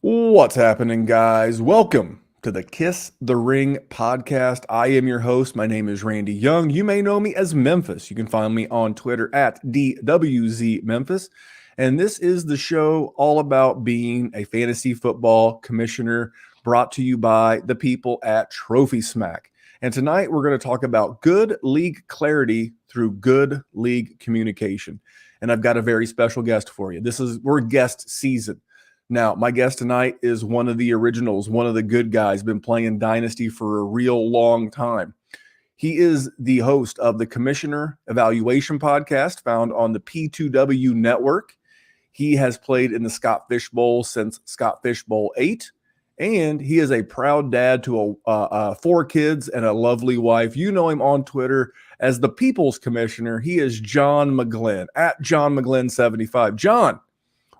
What's happening, guys? Welcome to the Kiss the Ring podcast. I am your host. My name is Randy Young. You may know me as Memphis. You can find me on Twitter at DWZMemphis. And this is the show all about being a fantasy football commissioner, brought to you by the people at Trophy Smack. And tonight we're going to talk about good league clarity through good league communication. And I've got a very special guest for you. We're guest season. Now, my guest tonight is one of the originals, one of the good guys, been playing Dynasty for a real long time. He is the host of the Commissioner Evaluation Podcast, found on the P2W network. He has played in the Scott Fish Bowl since Scott Fish Bowl 8, and he is a proud dad to 4 kids and a lovely wife. You know him on Twitter as the People's Commissioner. He is John McGlynn, at John McGlynn 75. John,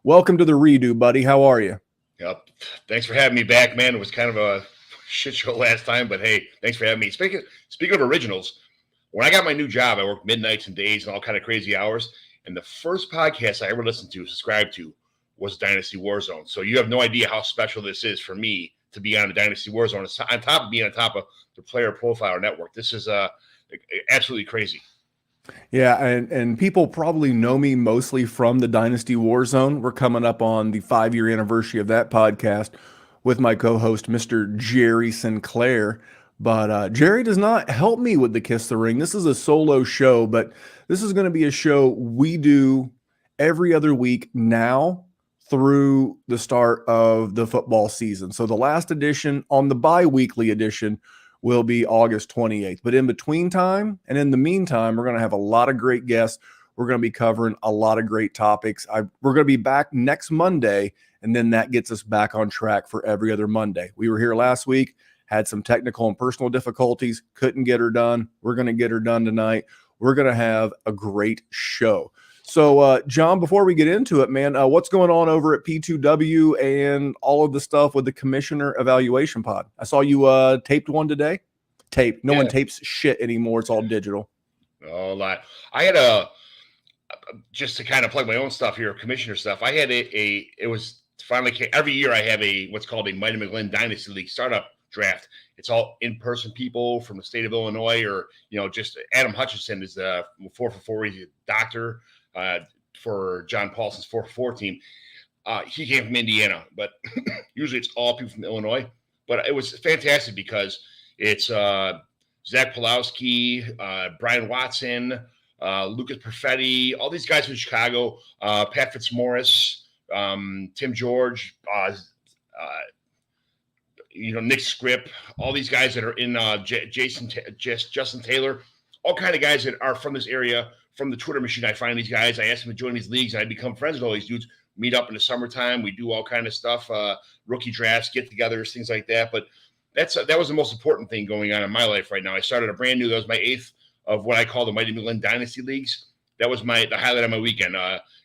welcome to the redo, buddy. How are you? Yep. Thanks for having me back, man. It was kind of a shit show last time, but hey, thanks for having me. Speaking of originals, when I got my new job, I worked midnights and days and all kind of crazy hours. And the first podcast I ever listened to, subscribed to, was Dynasty Warzone. So you have no idea how special this is for me to be on the Dynasty Warzone. It's on top of being on top of the Player Profiler Network. This is absolutely crazy. Yeah, and people probably know me mostly from the Dynasty Warzone. We're coming up on the 5-year anniversary of that podcast with my co-host, Mr. Jerry Sinclair. But Jerry does not help me with the Kiss the Ring. This is a solo show, but this is going to be a show we do every other week now through the start of the football season. So the last edition, on the bi-weekly edition, will be August 28th. But in between time and in the meantime, we're going to have a lot of great guests. We're going to be covering a lot of great topics. We're going to be back next Monday, and then that gets us back on track for every other Monday. We were here last week, had some technical and personal difficulties, couldn't get her done. We're going to get her done tonight. We're going to have a great show. So, John, before we get into it, man, what's going on over at P2W and all of the stuff with the Commissioner Evaluation Pod? I saw you taped one today. Tape. No one tapes shit anymore. It's all digital. Oh, a lot. I had just to kind of plug my own stuff here, commissioner stuff. I had it was finally, every year I have what's called a Manifesto McGlynn Dynasty League startup draft. It's all in-person people from the state of Illinois, or, just Adam Hutchinson is the 4-for-4. He's a doctor for John Paulson's 4-for-4 team. He came from Indiana, but usually it's all people from Illinois. But it was fantastic because it's Zach Pulowski, Brian Watson, Lucas Perfetti, all these guys from Chicago, Pat Fitzmaurice, Tim George, Nick Scripp, all these guys that are in Justin Taylor, all kind of guys that are from this area. From the Twitter machine, I find these guys. I ask them to join these leagues, and I become friends with all these dudes. Meet up in the summertime. We do all kind of stuff, rookie drafts, get-togethers, things like that. But that was the most important thing going on in my life right now. I started a brand new. That was my 8th of what I call the Mighty McGlynn Dynasty Leagues. That was the highlight of my weekend.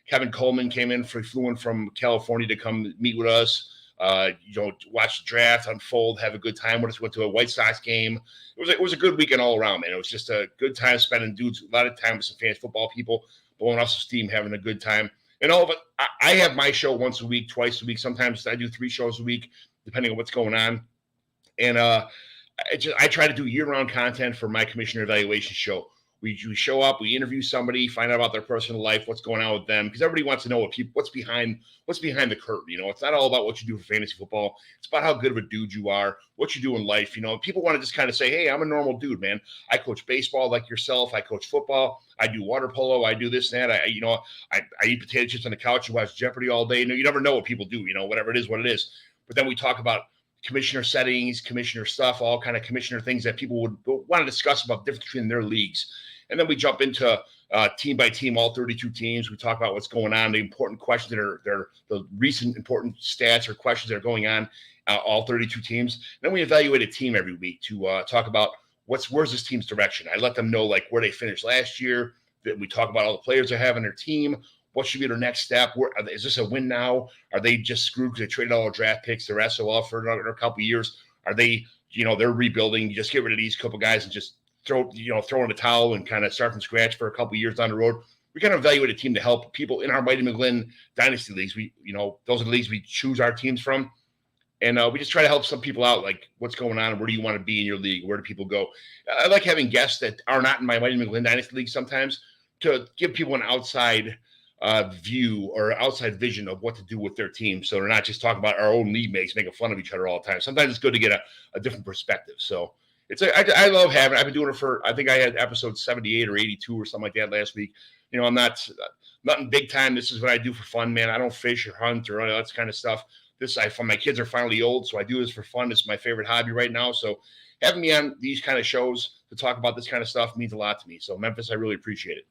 Kevin Coleman flew in from California to come meet with us. Watch the draft unfold, have a good time with us. Went to a White Sox game. It was a good weekend all around, man. It was just a good time spending a lot of time with some fantasy football people, blowing off some steam, having a good time. And all of it, I have my show once a week, twice a week. Sometimes I do 3 shows a week, depending on what's going on. And I try to do year-round content for my commissioner evaluation show. We show up, we interview somebody, find out about their personal life, what's going on with them, because everybody wants to know what's behind the curtain. It's not all about what you do for fantasy football. It's about how good of a dude you are, what you do in life. People want to just kind of say, hey, I'm a normal dude, man. I coach baseball like yourself. I coach football. I do water polo. I do this and that. I eat potato chips on the couch and watch Jeopardy all day. You never know what people do, whatever it is, what it is. But then we talk about commissioner settings, commissioner stuff, all kind of commissioner things that people would want to discuss about the difference between their leagues. And then we jump into team by team, all 32 teams. We talk about what's going on, the important questions that are the recent important stats or questions that are going on, all 32 teams. And then we evaluate a team every week to talk about where's this team's direction. I let them know where they finished last year. That we talk about all the players they have in their team. What should be their next step? Is this a win now? Are they just screwed because they traded all their draft picks? They're SOL for another couple of years. Are they, they're rebuilding? You just get rid of these couple guys and just throw in the towel and kind of start from scratch for a couple of years down the road. We kind of evaluate a team to help people in our Mighty McGlynn Dynasty Leagues. Those are the leagues we choose our teams from. And we just try to help some people out, like what's going on, where do you want to be in your league, where do people go. I like having guests that are not in my Mighty McGlynn Dynasty League sometimes to give people an outside view or outside vision of what to do with their team. So they're not just talking about our own league mates, making fun of each other all the time. Sometimes it's good to get a different perspective. So I love having, I've been doing it for, I think I had episode 78 or 82 or something like that last week. I'm nothing big time. This is what I do for fun, man. I don't fish or hunt or all that kind of stuff. My kids are finally old, so I do this for fun. It's my favorite hobby right now. So having me on these kind of shows to talk about this kind of stuff means a lot to me. So Memphis, I really appreciate it.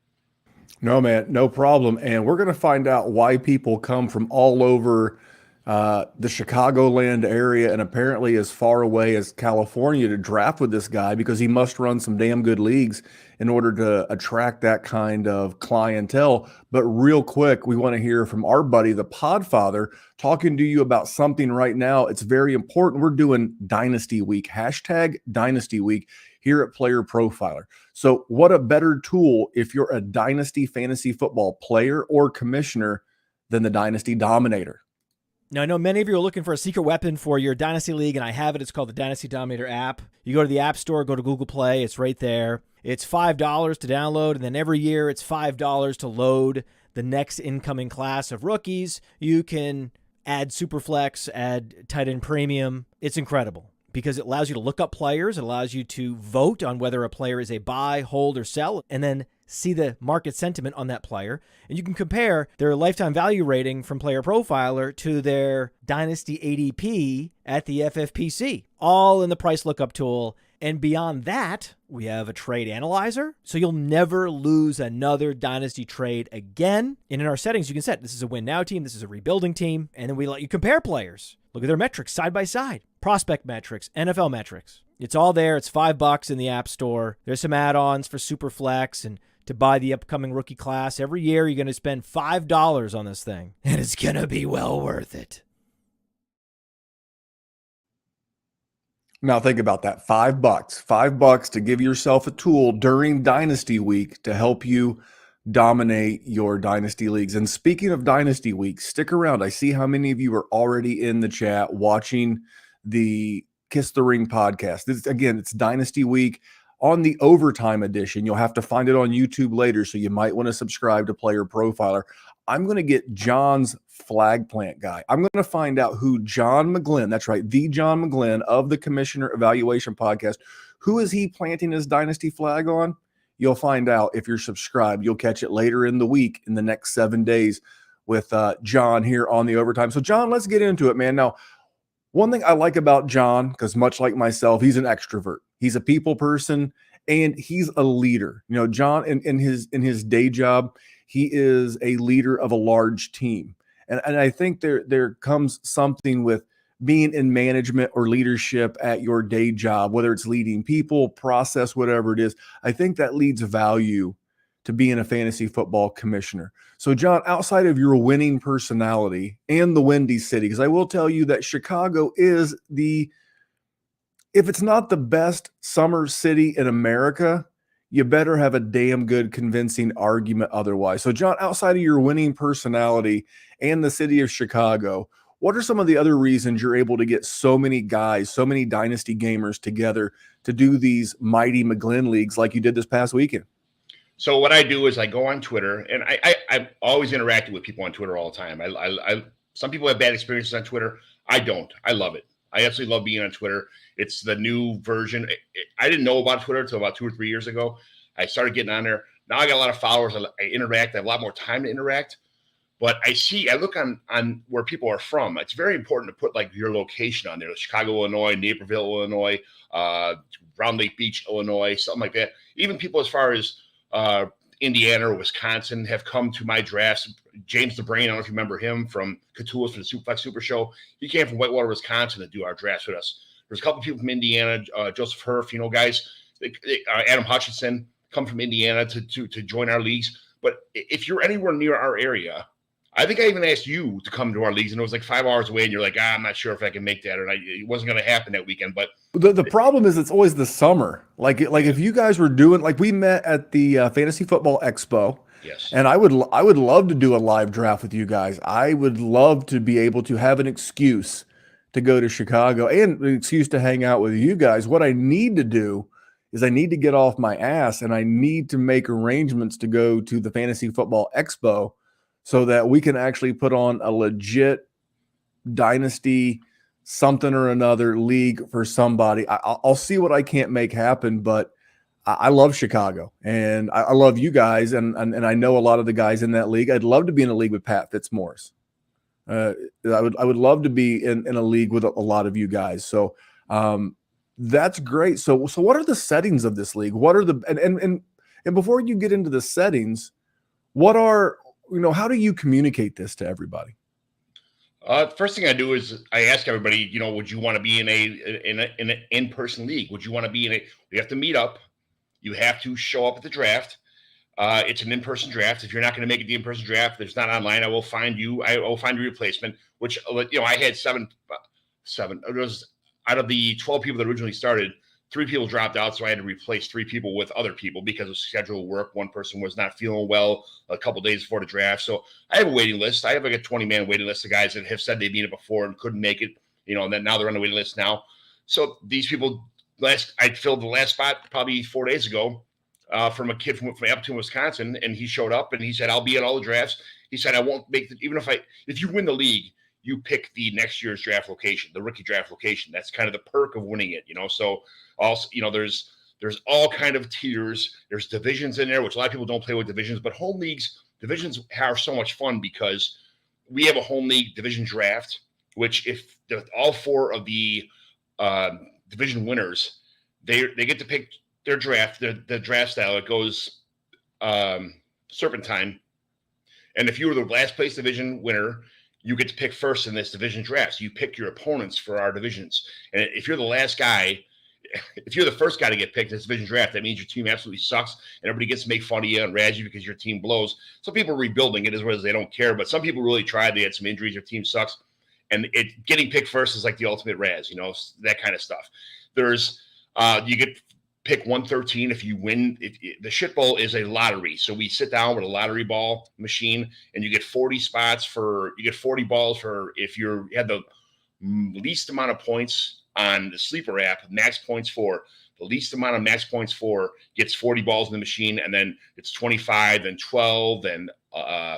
No, man, no problem. And we're going to find out why people come from all over the Chicagoland area and apparently as far away as California to draft with this guy, because he must run some damn good leagues in order to attract that kind of clientele. But real quick, we want to hear from our buddy, the Podfather, talking to you about something right now. It's very important. We're doing Dynasty Week, hashtag Dynasty Week here at Player Profiler. So what a better tool if you're a Dynasty fantasy football player or commissioner than the Dynasty Dominator. Now, I know many of you are looking for a secret weapon for your Dynasty League, and I have it. It's called the Dynasty Dominator app. You go to the App Store, go to Google Play. It's right there. It's $5 to download, and then every year it's $5 to load the next incoming class of rookies. You can add Superflex, add tight end premium. It's incredible because it allows you to look up players. It allows you to vote on whether a player is a buy, hold, or sell, and then see the market sentiment on that player. And you can compare their lifetime value rating from Player Profiler to their Dynasty ADP at the FFPC, all in the price lookup tool. And beyond that, we have a trade analyzer, so you'll never lose another Dynasty trade again. And in our settings, you can set this is a win now team, this is a rebuilding team, and then we let you compare players. Look at their metrics side by side, prospect metrics, NFL metrics. It's all there. It's $5 in the App Store. There's some add-ons for Superflex and to buy the upcoming rookie class. Every year, you're going to spend $5 on this thing, and it's going to be well worth it. Now think about that, $5 to give yourself a tool during Dynasty Week to help you dominate your Dynasty Leagues. And speaking of Dynasty Week, stick around. I see how many of you are already in the chat watching the Kiss the Ring podcast. It's Dynasty Week on the overtime edition. You'll have to find it on YouTube later, so you might want to subscribe to Player Profiler. I'm going to get John's flag plant guy. I'm going to find out who John McGlynn, that's right, the John McGlynn of the Commissioner Evaluation Podcast, who is he planting his Dynasty flag on? You'll find out if you're subscribed. You'll catch it later in the week in the next 7 days with John here on the overtime. So, John, let's get into it, man. Now, one thing I like about John, because much like myself, he's an extrovert. He's a people person, and he's a leader. John, in his day job, he is a leader of a large team. And I think there comes something with being in management or leadership at your day job, whether it's leading people, process, whatever it is. I think that leads value to being a fantasy football commissioner. So, John, outside of your winning personality and the Windy City, because I will tell you that Chicago is if it's not the best summer city in America, you better have a damn good convincing argument otherwise. So, John, outside of your winning personality and the city of Chicago, what are some of the other reasons you're able to get so many guys, so many Dynasty gamers together to do these Mighty McGlynn leagues like you did this past weekend? So what I do is I go on Twitter, and I'm always interacting with people on Twitter all the time. Some people have bad experiences on Twitter. I don't. I love it. I absolutely love being on Twitter. It's the new version. I didn't know about Twitter until about 2 or 3 years ago. I started getting on there. Now I got a lot of followers. I interact. I have a lot more time to interact. But I look on where people are from. It's very important to put like your location on there. Chicago, Illinois, Naperville, Illinois, Round Lake Beach, Illinois, something like that. Even people as far as Indiana or Wisconsin have come to my drafts. James the Brain, I don't know if you remember him from Catullus for the Superflex Super Show. He came from Whitewater, Wisconsin to do our drafts with us. There's a couple of people from Indiana, Joseph Herf, guys, Adam Hutchinson come from Indiana to join our leagues. But if you're anywhere near our area, I think I even asked you to come to our leagues, and it was like 5 hours away, and you're like, I'm not sure if I can make that, or it wasn't going to happen that weekend. But the problem is it's always the summer. Like if you guys were doing, like we met at the Fantasy Football Expo, yes, and I would love to do a live draft with you guys. I would love to be able to have an excuse to go to Chicago and an excuse to hang out with you guys. What I need to do is I need to get off my ass and I need to make arrangements to go to the Fantasy Football Expo so that we can actually put on a legit dynasty something or another league for somebody. I'll see what I can't make happen, but I love Chicago and I love you guys. And I know a lot of the guys in that league. I'd love to be in a league with Pat Fitzmaurice. I would love to be in a league with a lot of you guys. So that's great. So what are the settings of this league? What are the and before you get into the settings, what are how do you communicate this to everybody? First thing I do is I ask everybody, would you want to be in an in-person league? Would you want to be we have to meet up. You have to show up at the draft. It's an in-person draft. If you're not going to make it the in-person draft, if it's not online, I will find you. I will find a replacement, which, I had seven. It was out of the 12 people that originally started, 3 people dropped out. So I had to replace 3 people with other people because of schedule work. One person was not feeling well a couple days before the draft. So I have a waiting list. I have like a 20-man waiting list of guys that have said they've been it before and couldn't make it, and then now they're on the waiting list now. So these people, I filled the last spot probably 4 days ago. From a kid from Appleton, Wisconsin, and he showed up and he said, "I'll be at all the drafts." He said, "I won't make even if you win the league, you pick the next year's draft location, the rookie draft location. That's kind of the perk of winning it, So also, there's all kind of tiers. There's divisions in there, which a lot of people don't play with divisions, but home leagues divisions are so much fun because we have a home league division draft, which if all 4 of the division winners, they get to pick their draft, the draft style. It goes serpentine. And if you were the last place division winner, you get to pick first in this division draft. So you pick your opponents for our divisions. And if you're the last guy, if you're the first guy to get picked in this division draft, that means your team absolutely sucks and everybody gets to make fun of you and razz you because your team blows. Some people are rebuilding it as well as they don't care, but some people really tried. They had some injuries, their team sucks. And getting picked first is like the ultimate razz, that kind of stuff. There's you get pick 113 if you win. The shit bowl is a lottery. So we sit down with a lottery ball machine and you get 40 balls for if you had the least amount of points on the sleeper app, max points for. The least amount of max points for gets 40 balls in the machine, and then it's 25 and 12 and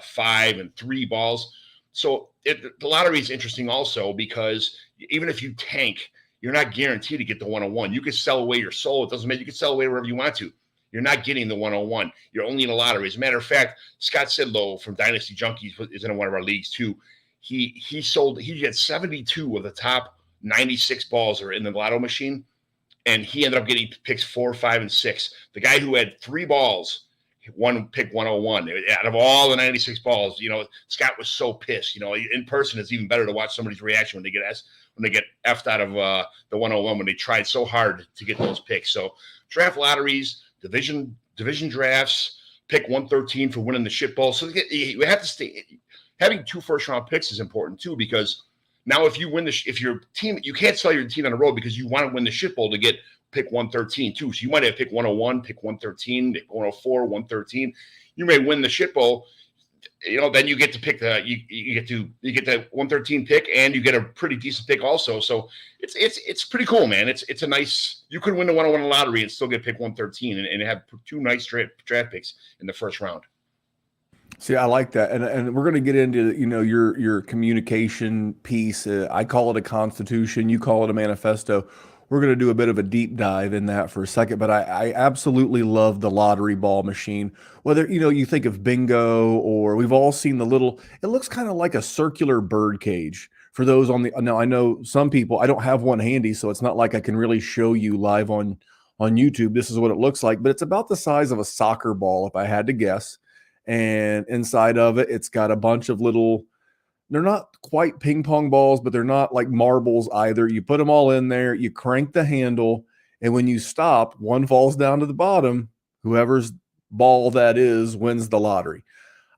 5 and 3 balls. So the lottery is interesting also because even if you tank, you're not guaranteed to get the 101. You could sell away your soul. It doesn't matter. You can sell away wherever you want to. You're not getting the 101. You're only in a lottery. As a matter of fact, Scott Sidlow from Dynasty Junkies is in one of our leagues too. He had 72 of the top 96 balls are in the lotto machine, and he ended up getting picks 4, 5, and 6. The guy who had 3 balls, one pick 101 out of all the 96 balls. Scott was so pissed. In person, it's even better to watch somebody's reaction when they get effed out of the 101 when they tried so hard to get those picks. So draft lotteries, division drafts, pick 113 for winning the shit bowl. So you have to stay. Having 2 first-round picks is important too, because now if you win if your team, you can't sell your team on the road because you want to win the shit bowl to get pick 113 too. So you might have pick 101, pick 113, pick 104, 113. You may win the shit bowl. Then you get to pick you get the 113 pick, and you get a pretty decent pick also. So it's pretty cool, man. It's a nice. You could win the 101 lottery and still get pick 113 and have 2 nice draft picks in the first round. See, I like that, and we're going to get into your communication piece. I call it a constitution. You call it a manifesto. We're going to do a bit of a deep dive in that for a second, but I absolutely love the lottery ball machine. Whether, you think of bingo, or we've all seen it looks kind of like a circular bird cage for those now I know some people, I don't have one handy, so it's not like I can really show you live on YouTube. This is what it looks like, but it's about the size of a soccer ball, if I had to guess. And inside of it, it's got a bunch of they're not quite ping pong balls, but they're not like marbles either. You put them all in there, you crank the handle, and when you stop, one falls down to the bottom. Whoever's ball that is wins the lottery.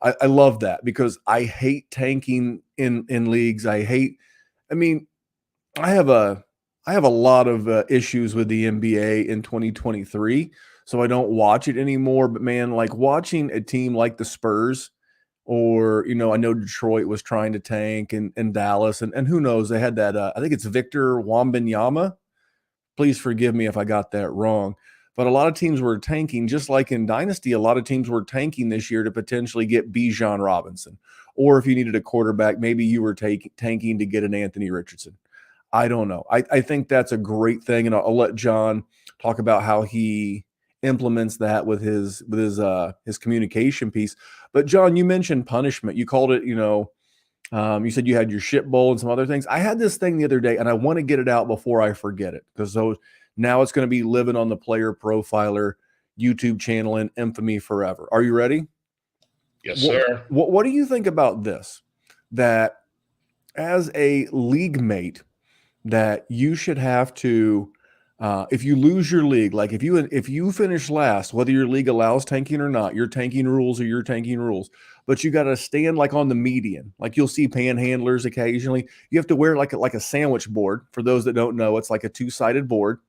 I love that because I hate tanking in leagues. I have a lot of issues with the NBA in 2023, so I don't watch it anymore. But man, like watching a team like the Spurs or, I know Detroit was trying to tank, and Dallas, and who knows, they had that, I think it's Victor Wembanyama. Please forgive me if I got that wrong. But a lot of teams were tanking, just like in Dynasty, a lot of teams were tanking this year to potentially get Bijan Robinson. Or if you needed a quarterback, maybe you were tanking to get an Anthony Richardson. I don't know. I think that's a great thing, and I'll let John talk about how he implements that with his communication piece. But John, you mentioned punishment. You called it, you said you had your shit bowl and some other things. I had this thing the other day, and I want to get it out before I forget it, because now it's going to be living on the Player Profiler YouTube channel in infamy forever. Are you ready? Yes, sir. What do you think about this? That as a league mate, that you should have to, if you lose your league, like if you finish last, whether your league allows tanking or not, your tanking rules are your tanking rules, but you got to stand like on the median. Like you'll see panhandlers occasionally. You have to wear like a sandwich board. For those that don't know, it's like a 2-sided board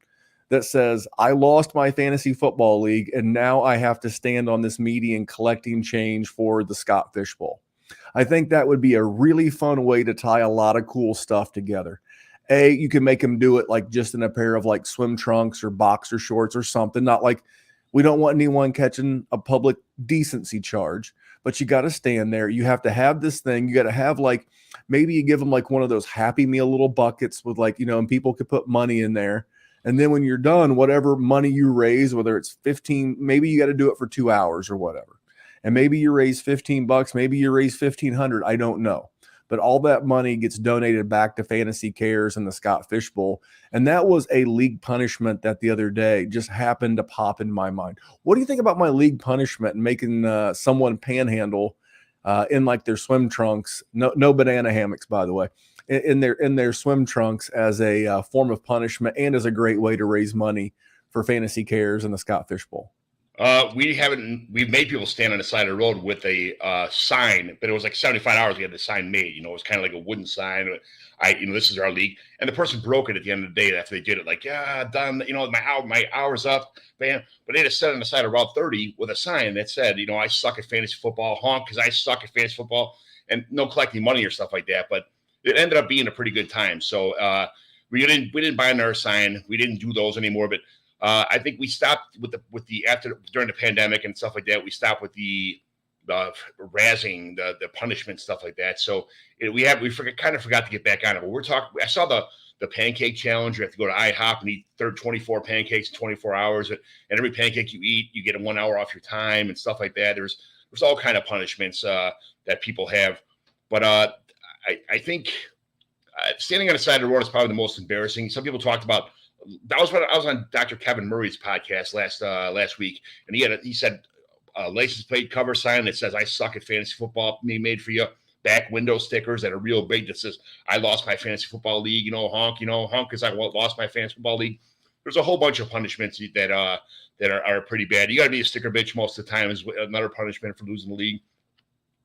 that says, I lost my fantasy football league, and now I have to stand on this median collecting change for the Scott Fish Bowl. I think that would be a really fun way to tie a lot of cool stuff together. You can make them do it like just in a pair of like swim trunks or boxer shorts or something. Not like, we don't want anyone catching a public decency charge, but you got to stand there. You have to have this thing. You got to have like, maybe you give them like one of those Happy Meal little buckets with like, and people could put money in there. And then when you're done, whatever money you raise, whether it's 15, maybe you got to do it for 2 hours or whatever. And maybe you raise $15, maybe you raise 1,500. I don't know. But all that money gets donated back to Fantasy Cares and the Scott Fish Bowl. And that was a league punishment that the other day just happened to pop in my mind. What do you think about my league punishment and making someone panhandle in like their swim trunks? No banana hammocks, by the way, in their swim trunks as a form of punishment and as a great way to raise money for Fantasy Cares and the Scott Fish Bowl. We've made people stand on the side of the road with a sign, but it was like 75 hours we had the sign made. It was kind of like a wooden sign. This is our league. And the person broke it at the end of the day after they did it. Like, yeah, done. My hour's up, man. But they just set on the side of Route 30 with a sign that said, I suck at fantasy football, honk, because I suck at fantasy football, and no collecting money or stuff like that. But it ended up being a pretty good time. So we didn't buy another sign. We didn't do those anymore, but I think we stopped during the pandemic and stuff like that. We stopped with the razzing, the punishment, stuff like that. So kind of forgot to get back on it. But I saw the pancake challenge. You have to go to IHOP and eat 24 pancakes in 24 hours. And every pancake you eat, you get 1 hour off your time and stuff like that. There's all kind of punishments that people have. But I think standing on the side of the road is probably the most embarrassing. Some people talked about. I was on Dr. Kevin Murray's podcast last week, and he said license plate cover sign that says "I suck at fantasy football" being made for you. Back window stickers that are real big that says "I lost my fantasy football league." Honk, honk, because I lost my fantasy football league. There's a whole bunch of punishments that are pretty bad. You got to be a sticker bitch most of the time is another punishment for losing the league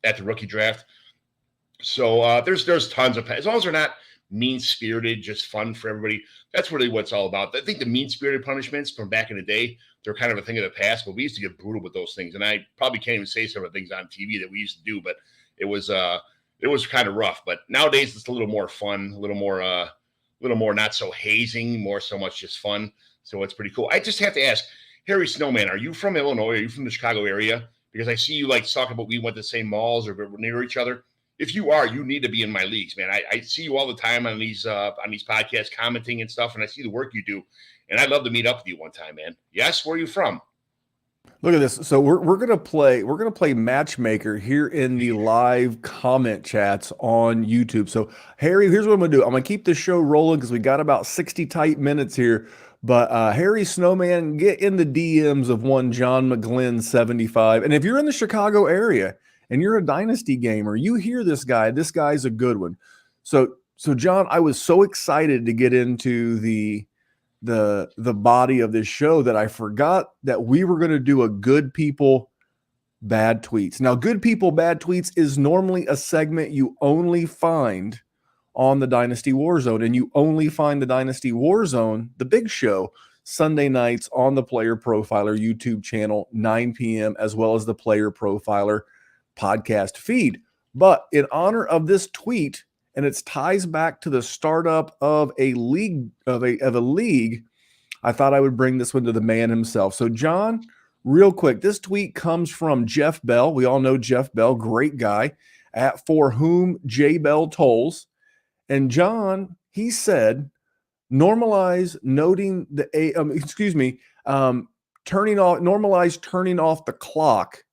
at the rookie draft. So there's tons of, as long as they're not mean-spirited, just fun for everybody. That's really what it's all about. I think the mean-spirited punishments from back in the day, they're kind of a thing of the past, but we used to get brutal with those things. And I probably can't even say some of the things on TV that we used to do, but it was kind of rough. But nowadays it's a little more fun, a little more not so hazing, more so much just fun. So it's pretty cool. I just have to ask, Harry Snowman, are you from Illinois? Are you from the Chicago area? Because I see you like talking about we went to the same malls or we're near each other. If you are, you need to be in my leagues, man. I see you all the time on these podcasts, commenting and stuff, and I see the work you do. And I'd love to meet up with you one time, man. Yes, where are you from? Look at this. So we're gonna play matchmaker here in the live comment chats on YouTube. So Harry, here's what I'm gonna do. I'm gonna keep the show rolling because we got about 60 tight minutes here. But Harry Snowman, get in the DMs of one John McGlynn 75. And if you're in the Chicago area and you're a Dynasty gamer, you hear this guy. This guy's a good one. So John, I was so excited to get into the body of this show that I forgot that we were going to do a good people, bad tweets. Now, good people, bad tweets is normally a segment you only find on the Dynasty Warzone, and you only find the Dynasty Warzone, the big show, Sunday nights on the Player Profiler YouTube channel, 9 p.m., as well as the Player Profiler podcast feed. But in honor of this tweet, and it ties back to the startup of a league, I thought I would bring this one to the man himself. So, John, real quick, this tweet comes from Jeff Bell. We all know Jeff Bell, great guy, at For Whom J Bell Tolls. And John, he said, normalize noting the normalize turning off the clock.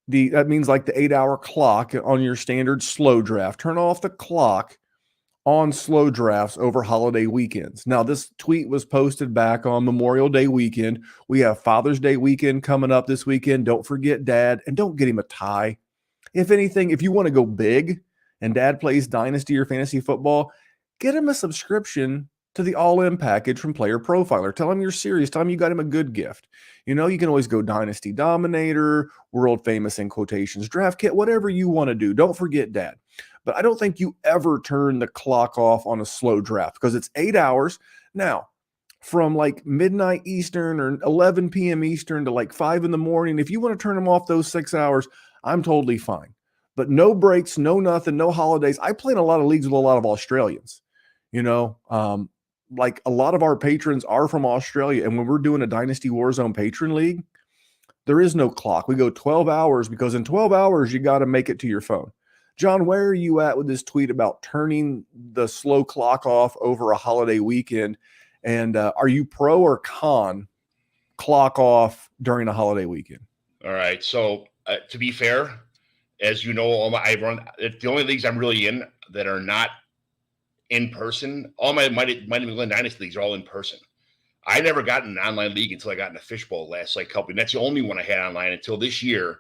That means like the 8-hour clock on your standard slow draft. Turn off the clock on slow drafts over holiday weekends. Now, this tweet was posted back on Memorial Day weekend. We have Father's Day weekend coming up this weekend. Don't forget Dad, and don't get him a tie. If anything, if you want to go big and Dad plays Dynasty or fantasy football, get him a subscription to the all-in package from Player Profiler. Tell him you're serious. Tell him you got him a good gift. You know, you can always go Dynasty Dominator, world famous in quotations, draft kit, whatever you want to do. Don't forget Dad. But I don't think you ever turn the clock off on a slow draft because it's 8 hours. Now, from like midnight Eastern or 11 p.m. Eastern to like 5 in the morning, if you want to turn them off those 6 hours, I'm totally fine. But no breaks, no nothing, no holidays. I play in a lot of leagues with a lot of Australians. You know, like a lot of our patrons are from Australia. And when we're doing a Dynasty Warzone patron league, there is no clock. We go 12 hours because in 12 hours, you got to make it to your phone. John, where are you at with this tweet about turning the slow clock off over a holiday weekend? And are you pro or con clock off during a holiday weekend? All right. So to be fair, as you know, the only leagues I'm really in that are not in person. All my McGlynn Dynasty leagues are all in person. I never got in an online league until I got in a fishbowl last couple. And that's the only one I had online until this year.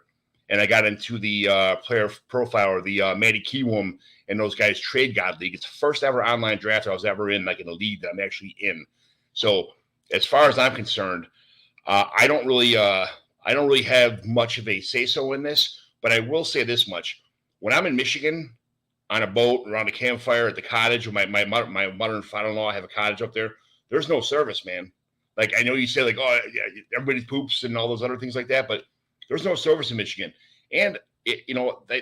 And I got into the Player Profiler, the Matty Kiewum and those guys Trade God League. It's the first ever online draft I was ever in, like in a league that I'm actually in. So as far as I'm concerned, I don't really have much of a say-so in this. But I will say this much: when I'm in Michigan on a boat around a campfire at the cottage with my mother and father-in-law have a cottage up there, there's no service, man. Like I know you say like, oh, yeah, everybody poops and all those other things like that, but there's no service in Michigan. And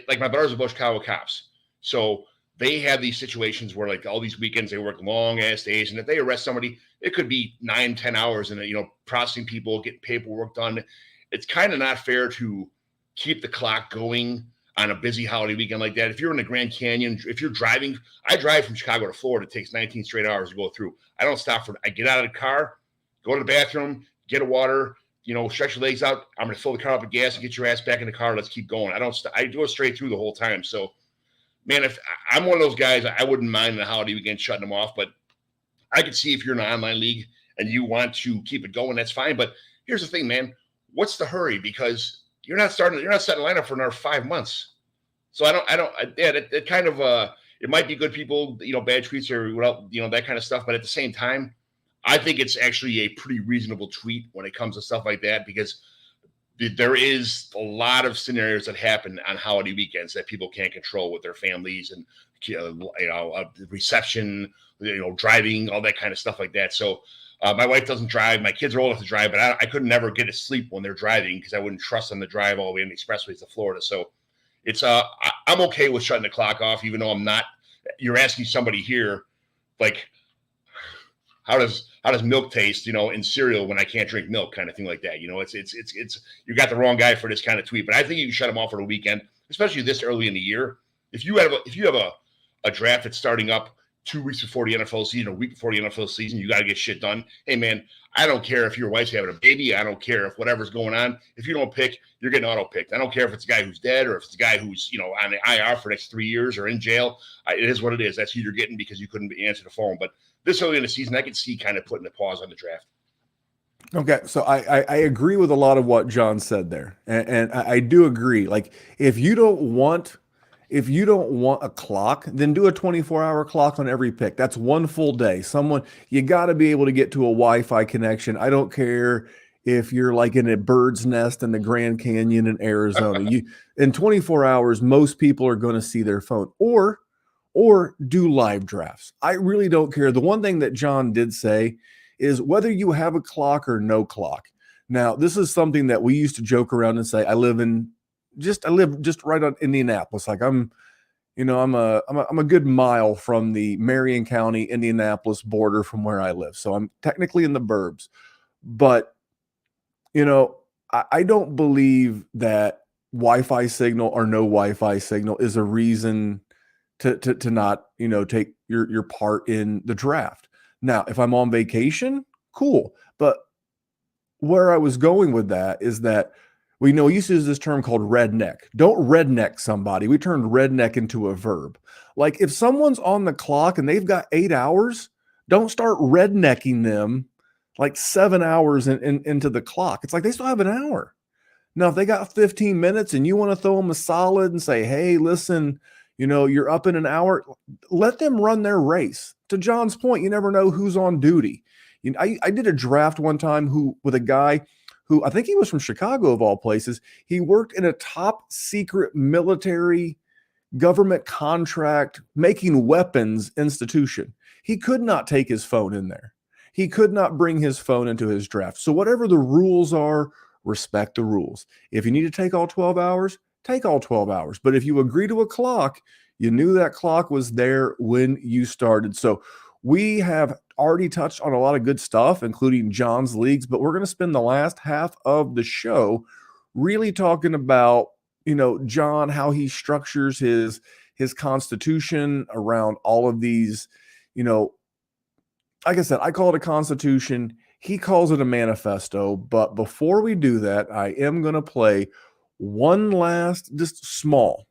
like my brothers are both Chicago cops, so they have these situations where like all these weekends they work long ass days, and if they arrest somebody, it could be 9-10 hours, and processing people, getting paperwork done. It's kind of not fair to keep the clock going on a busy holiday weekend like that. If you're in the Grand Canyon, if you're driving, I drive from Chicago to Florida. It takes 19 straight hours to go through. I don't stop I get out of the car, go to the bathroom, get a water, stretch your legs out. I'm going to fill the car up with gas and get your ass back in the car. Let's keep going. I do it straight through the whole time. So, man, if I'm one of those guys, I wouldn't mind the holiday weekend shutting them off, but I could see if you're in an online league and you want to keep it going, that's fine. But here's the thing, man, what's the hurry? Because you're not setting a lineup for another 5 months. So it kind of, it might be good people, bad tweets or that kind of stuff. But at the same time, I think it's actually a pretty reasonable tweet when it comes to stuff like that, because there is a lot of scenarios that happen on holiday weekends that people can't control with their families and, reception, driving, all that kind of stuff like that. So my wife doesn't drive. My kids are old enough to drive, but I could never get to sleep when they're driving because I wouldn't trust them to drive all the way in the expressways to Florida. So it's I'm okay with shutting the clock off, even though I'm not. You're asking somebody here, like, how does milk taste, in cereal when I can't drink milk, kind of thing like that. It's you got the wrong guy for this kind of tweet. But I think you can shut them off for the weekend, especially this early in the year. If you have a draft that's starting up 2 weeks before the NFL season, a week before the NFL season, you got to get shit done. Hey, man, I don't care if your wife's having a baby. I don't care if whatever's going on. If you don't pick, you're getting auto-picked. I don't care if it's a guy who's dead or if it's a guy who's, on the IR for the next 3 years or in jail. It is what it is. That's who you're getting because you couldn't answer the phone. But this early in the season, I can see kind of putting a pause on the draft. Okay, so I agree with a lot of what John said there. And I do agree. Like, if you don't want a clock, then do a 24-hour clock on every pick. That's one full day. You got to be able to get to a Wi-Fi connection. I don't care if you're like in a bird's nest in the Grand Canyon in Arizona. In 24 hours, most people are going to see their phone or do live drafts. I really don't care. The one thing that John did say is whether you have a clock or no clock. Now, this is something that we used to joke around and say, I live in I live just right on Indianapolis. Like I'm a good mile from the Marion County, Indianapolis border from where I live. So I'm technically in the burbs, but I don't believe that Wi-Fi signal or no Wi-Fi signal is a reason to not, take your part in the draft. Now, if I'm on vacation, cool. But where I was going with that is that we used to use this term called redneck. Don't redneck somebody. We turned redneck into a verb. Like if someone's on the clock and they've got 8 hours, don't start rednecking them like 7 hours into the clock. It's like they still have an hour. Now, if they got 15 minutes and you want to throw them a solid and say, hey, listen, you're up in an hour, let them run their race. To John's point, you never know who's on duty. I did a draft one time with a guy who I think he was from Chicago of all places. He worked in a top secret military government contract making weapons institution. He could not take his phone in there. He could not bring his phone into his draft. So whatever the rules are, respect the rules. If you need to take all 12 hours, take all 12 hours. But if you agree to a clock, you knew that clock was there when you started. So we have already touched on a lot of good stuff, including John's leagues, but we're going to spend the last half of the show really talking about, John, how he structures his constitution around all of these, like I said, I call it a constitution. He calls it a manifesto. But before we do that, I am going to play one last, just small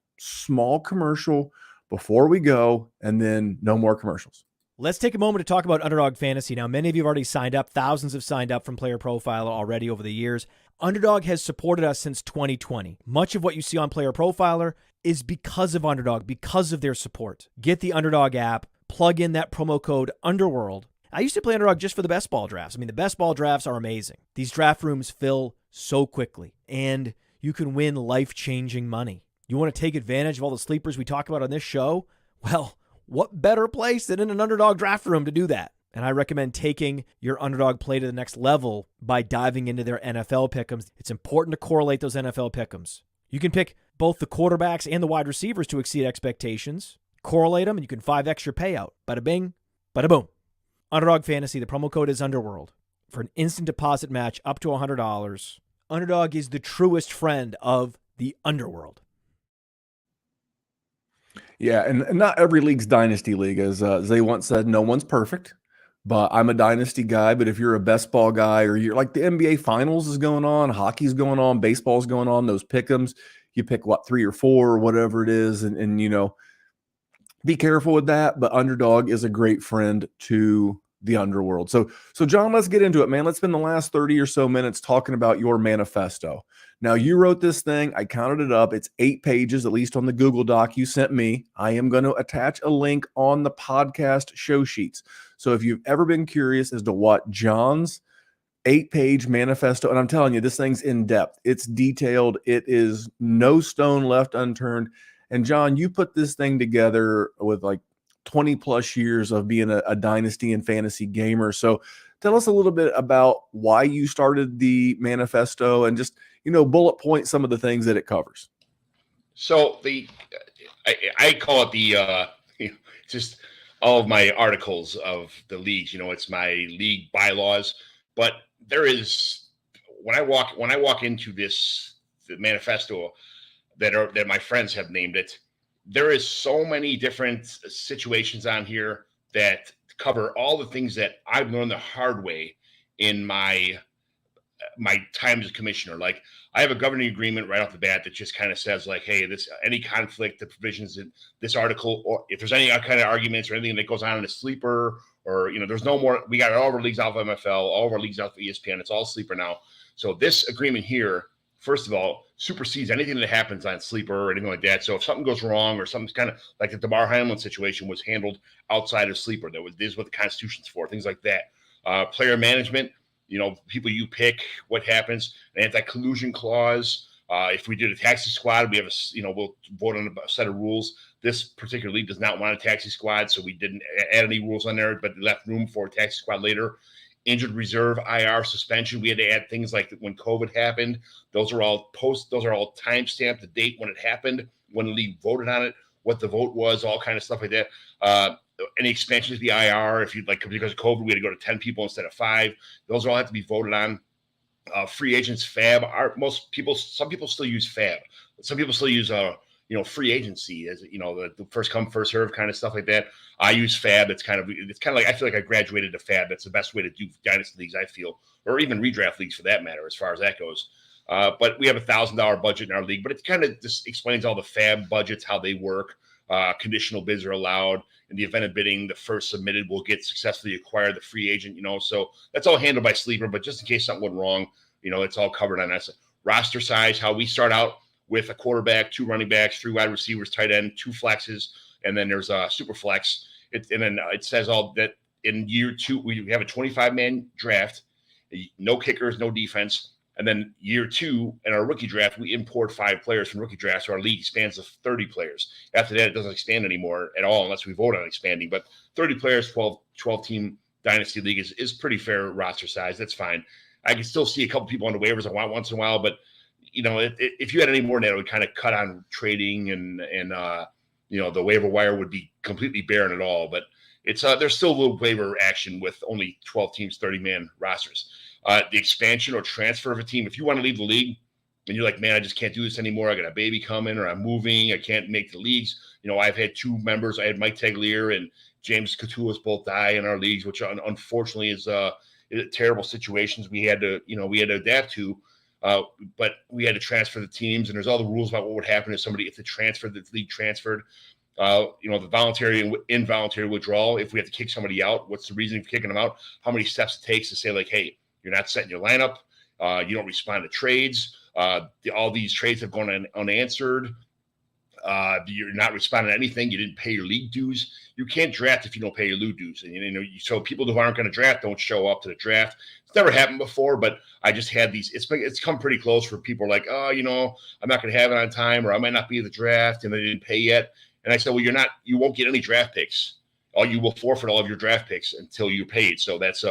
commercial before we go, and then no more commercials. Let's take a moment to talk about Underdog Fantasy. Now, many of you have already signed up. Thousands have signed up from Player Profiler already over the years. Underdog has supported us since 2020. Much of what you see on Player Profiler is because of Underdog, because of their support. Get the Underdog app, plug in that promo code Underworld. I used to play Underdog just for the best ball drafts. I mean, the best ball drafts are amazing. These draft rooms fill so quickly, and you can win life-changing money. You want to take advantage of all the sleepers we talk about on this show? Well, what better place than in an Underdog draft room to do that? And I recommend taking your Underdog play to the next level by diving into their NFL pick'ems. It's important to correlate those NFL pick'ems. You can pick both the quarterbacks and the wide receivers to exceed expectations. Correlate them, and you can 5x your payout. Bada bing, bada boom. Underdog Fantasy, the promo code is Underworld. For an instant deposit match up to $100, Underdog is the truest friend of the Underworld. Yeah, and not every league's Dynasty League. As they once said, no one's perfect. But I'm a Dynasty guy. But if you're a best ball guy, or you're like the NBA Finals is going on, hockey's going on, baseball's going on, those pick'ems, you pick 3 or 4 or whatever it is, and be careful with that. But Underdog is a great friend to the Underworld. So John, let's get into it, man. Let's spend the last 30 or so minutes talking about your manifesto. Now, you wrote this thing. I counted it up. It's 8 pages, at least on the Google Doc you sent me. I am going to attach a link on the podcast show sheets. So if you've ever been curious as to what John's 8-page manifesto, and I'm telling you, this thing's in depth. It's detailed. It is no stone left unturned. And John, you put this thing together with 20 plus years of being a dynasty and fantasy gamer. So tell us a little bit about why you started the manifesto and just, bullet point some of the things that it covers. So I call it just all of my articles of the leagues, it's my league bylaws, but there is, when I walk into the manifesto that my friends have named it, there is so many different situations on here that cover all the things that I've learned the hard way in my time as a commissioner. Like, I have a governing agreement right off the bat that just kind of says hey, any conflict, the provisions in this article, or if there's any kind of arguments or anything that goes on in a sleeper, or there's no more. We got all of our leagues off of MFL, all of our leagues off of ESPN. It's all sleeper now. So this agreement here, first of all, supersedes anything that happens on sleeper or anything like that. So if something goes wrong, or something's kind of like the DeMar Hamlin situation was handled outside of sleeper, this is what the Constitution's for, things like that. Player management, people you pick, what happens, an anti-collusion clause. If we did a taxi squad, we have we'll vote on a set of rules. This particular league does not want a taxi squad, so we didn't add any rules on there, but left room for a taxi squad later. injured reserve, IR, suspension. We had to add things like when COVID happened. Those are all timestamped, the date when it happened, when the league voted on it, what the vote was, all kind of stuff like that. Any expansion to the IR, if you'd like, because of COVID, we had to go to 10 people instead of 5. Those all have to be voted on. Free agents, fab. Some people still use fab. Some people still use free agency as the first come first serve kind of stuff like that. I use fab. It's kind of like I feel like I graduated to fab. That's the best way to do dynasty leagues, I feel, or even redraft leagues for that matter, as far as that goes. But we have $1,000 budget in our league, but it kind of just explains all the fab budgets, how they work. Conditional bids are allowed. In the event of bidding, the first submitted will get successfully acquired, the free agent, so that's all handled by Sleeper, but just in case something went wrong, it's all covered on us. Roster size, how we start out with a quarterback, 2 running backs, 3 wide receivers, tight end, 2 flexes, and then there's a super flex. And then it says all that in year 2, we have a 25-man draft, no kickers, no defense. And then year 2 in our rookie draft, we import 5 players from rookie drafts. So our league expands to 30 players. After that, it doesn't expand anymore at all unless we vote on expanding. But 30 players, 12-team dynasty league is pretty fair roster size. That's fine. I can still see a couple people on the waivers I want once in a while, but if you had any more than that, it would kind of cut on trading and the waiver wire would be completely barren at all. But it's there's still a little waiver action with only 12 teams, 30-man rosters. The expansion or transfer of a team. If you want to leave the league and you're like, man, I just can't do this anymore. I got a baby coming, or I'm moving. I can't make the leagues. I've had 2 members. I had Mike Taglier and James Catullus both die in our leagues, which unfortunately is terrible situations we had to adapt to. But we had to transfer the teams, and there's all the rules about what would happen if the league transferred. The voluntary and involuntary withdrawal. If we have to kick somebody out, what's the reason for kicking them out? How many steps it takes to say, like, hey, you're not setting your lineup. You don't respond to trades. All these trades have gone unanswered. You're not responding to anything. You didn't pay your league dues. You can't draft if you don't pay your league dues. And so people who aren't going to draft don't show up to the draft. It's never happened before, but I just had these. It's come pretty close for people like, I'm not going to have it on time, or I might not be at the draft, and they didn't pay yet. And I said, well, you won't get any draft picks. You will forfeit all of your draft picks until you're paid. So that's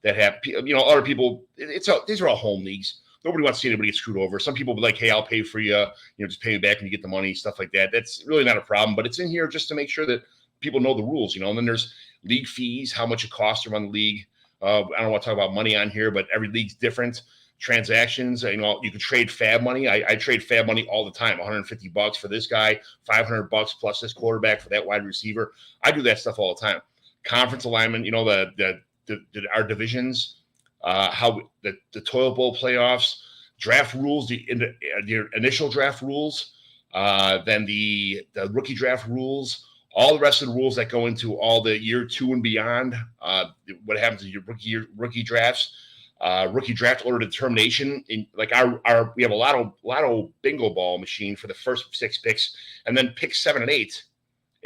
that happened. Other people, these are all home leagues. Nobody wants to see anybody get screwed over. Some people be like, hey, I'll pay for you. Just pay me back when you get the money, stuff like that. That's really not a problem, but it's in here just to make sure that people know the rules, And then there's league fees, how much it costs to run the league. I don't want to talk about money on here, but every league's different. Transactions, you can trade fab money. I trade fab money all the time. $150 for this guy, $500 plus this quarterback for that wide receiver. I do that stuff all the time. Conference alignment, our divisions, how the toilet bowl playoffs, draft rules, the initial draft rules, then the rookie draft rules, all the rest of the rules that go into all the year 2 and beyond. What happens in your rookie drafts, rookie draft order determination. In like we have a lotto bingo ball machine for the first 6 picks, and then picks 7 and 8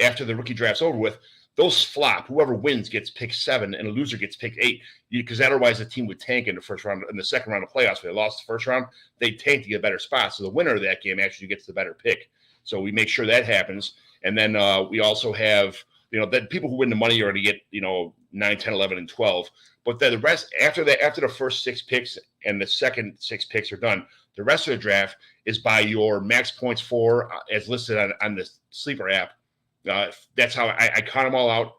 after the rookie draft's over with. Those flop. Whoever wins gets picked 7, and a loser gets picked 8. Because otherwise, the team would tank in the first round. In the second round of playoffs, if they lost the first round, they tank to get a better spot. So the winner of that game actually gets the better pick. So we make sure that happens. And then we also have, that people who win the money are going to get, 9, 10, 11, and 12. But then the rest, after the first 6 picks and the second 6 picks are done, the rest of the draft is by your max points for, as listed on the Sleeper app. That's how I count them all out,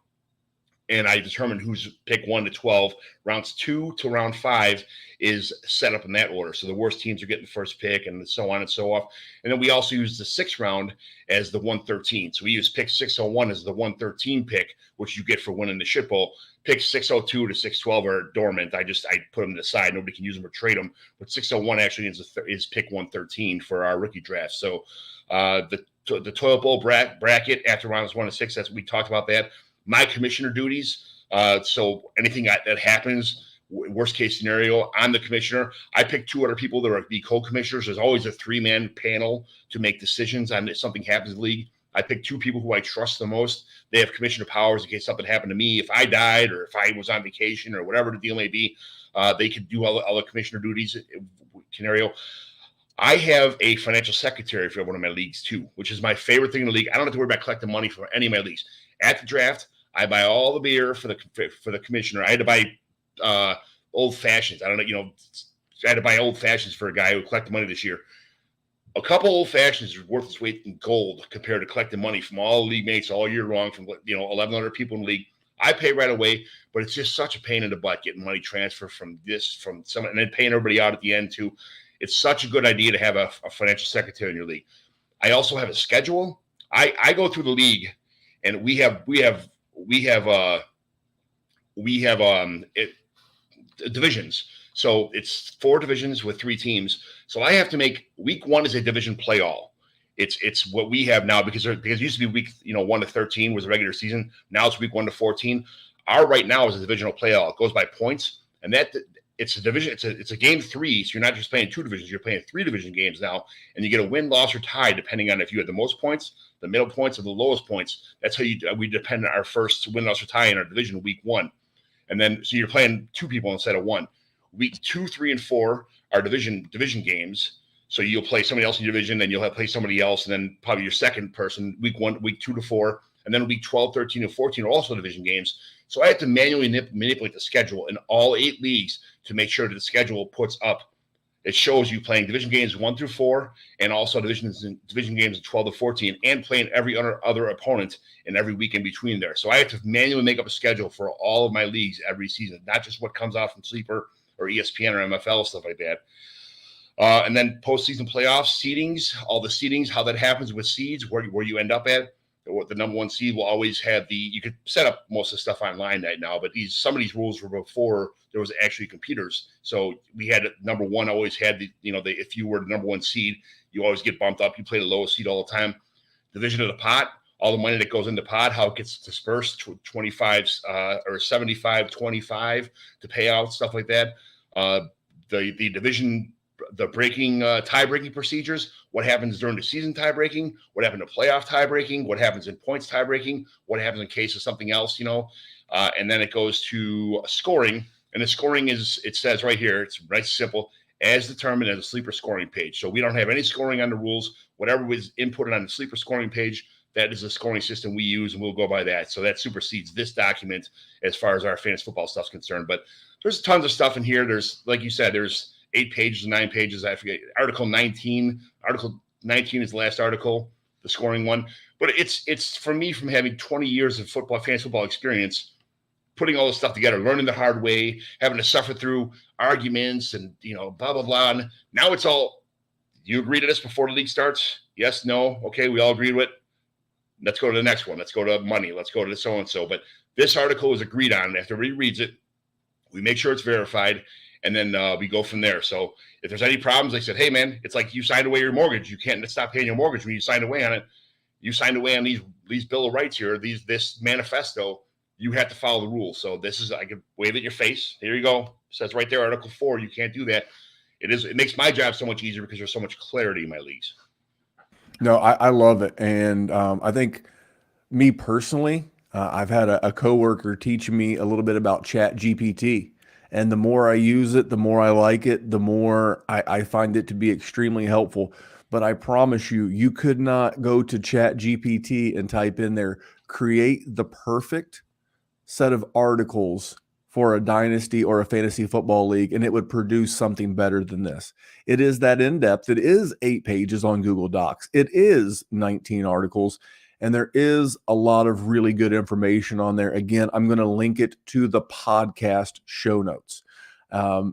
and I determine who's pick 1 to 12. Rounds 2 to round 5 is set up in that order. So the worst teams are getting the first pick, and so on and so off. And then we also use the 6th round as the 113. So we use pick 601 as the 113 pick, which you get for winning the shit bowl. Picks 602 to 612 are dormant. I put them to the side. Nobody can use them or trade them. But 601 actually is pick 113 for our rookie draft. So the toilet bowl bracket after rounds 1 to 6, we talked about that. My commissioner duties. So anything that happens, worst case scenario, I'm the commissioner. I pick 2 other people that are be co-commissioners. There's always a 3-man panel to make decisions on if something happens in the league. I pick 2 people who I trust the most. They have commissioner powers in case something happened to me. If I died or if I was on vacation or whatever the deal may be, they could do all the commissioner duties scenario. I have a financial secretary for one of my leagues too, which is my favorite thing in the league. I don't have to worry about collecting money for any of my leagues. At the draft, I buy all the beer for the commissioner. I had to buy old fashions. I don't know, I had to buy old fashions for a guy who collected money this year. A couple old fashions is worth its weight in gold compared to collecting money from all league mates all year long from 1,100 people in the league. I pay right away, but it's just such a pain in the butt getting money transferred from someone and then paying everybody out at the end too. It's such a good idea to have a financial secretary in your league. I also have a schedule. I go through the league, and we have divisions. So it's 4 divisions with 3 teams. So I have to make week 1 is a division play all. It's what we have now because it used to be week 1 to 13 was the regular season. Now it's week 1 to 14. Our right now is a divisional play all. It goes by points, and that it's a division. It's a game 3. So you're not just playing 2 divisions. You're playing 3 division games now, and you get a win, loss, or tie depending on if you had the most points, the middle points, or the lowest points. That's how we depend on our first win, loss, or tie in our division week 1, and then so you're playing 2 people instead of 1. Week 2, 3, and 4 are division games. So you'll play somebody else in your division, then you'll play somebody else, and then probably your second person, week 1, week 2 to 4, and then week 12, 13, and 14 are also division games. So I have to manually manipulate the schedule in all 8 leagues to make sure that the schedule puts up. It shows you playing division games 1 through 4, and also division games 12 to 14, and playing every other opponent in every week in between there. So I have to manually make up a schedule for all of my leagues every season, not just what comes out from Sleeper or ESPN or MFL, stuff like that. And then postseason playoffs, seedings, all the seedings, how that happens with seeds, where you end up at. The number 1 seed will always have you could set up most of the stuff online right now, but some of these rules were before there was actually computers. So we had number 1 always had if you were the number 1 seed, you always get bumped up. You play the lowest seed all the time. Division of the pot, all the money that goes in the pot, how it gets dispersed, 25 or 75, 25 to pay out, stuff like that. The division, the breaking tie-breaking procedures, what happens during the season tie-breaking, what happened to playoff tie-breaking, what happens in points tie-breaking, what happens in case of something else, and then it goes to scoring. And the scoring it says right here, it's right simple, as determined as a sleeper scoring page. So we don't have any scoring on the rules. Whatever was inputted on the sleeper scoring page, that is the scoring system we use, and we'll go by that. So that supersedes this document as far as our fantasy football stuff is concerned. But there's tons of stuff in here. There's, like you said, there's 8 pages, 9 pages. I forget. Article 19 is the last article, the scoring one. But it's for me, from having 20 years of fantasy football experience, putting all this stuff together, learning the hard way, having to suffer through arguments and, blah, blah, blah. And now it's all, you agree to this before the league starts? Yes, no. Okay, we all agree to it. Let's go to the next one. Let's go to money. Let's go to so-and-so. But this article is agreed on. After everybody reads it, we make sure it's verified, and then we go from there. So if there's any problems, they said, hey, man, it's like you signed away your mortgage. You can't stop paying your mortgage when you signed away on it. You signed away on these Bill of Rights here, this manifesto. You have to follow the rules. So this is, I can wave it in your face. Here you go. It says right there, Article 4, you can't do that. It makes my job so much easier because there's so much clarity in my leagues. No, I love it. And I think me personally, I've had a coworker teaching me a little bit about Chat GPT. And the more I use it, the more I like it, the more I find it to be extremely helpful. But I promise you, you could not go to Chat GPT and type in there, create the perfect set of articles for a dynasty or a fantasy football league, and it would produce something better than this. It is that in-depth. It is 8 pages on Google Docs. It is 19 articles, and there is a lot of really good information on there. Again, I'm going to link it to the podcast show notes.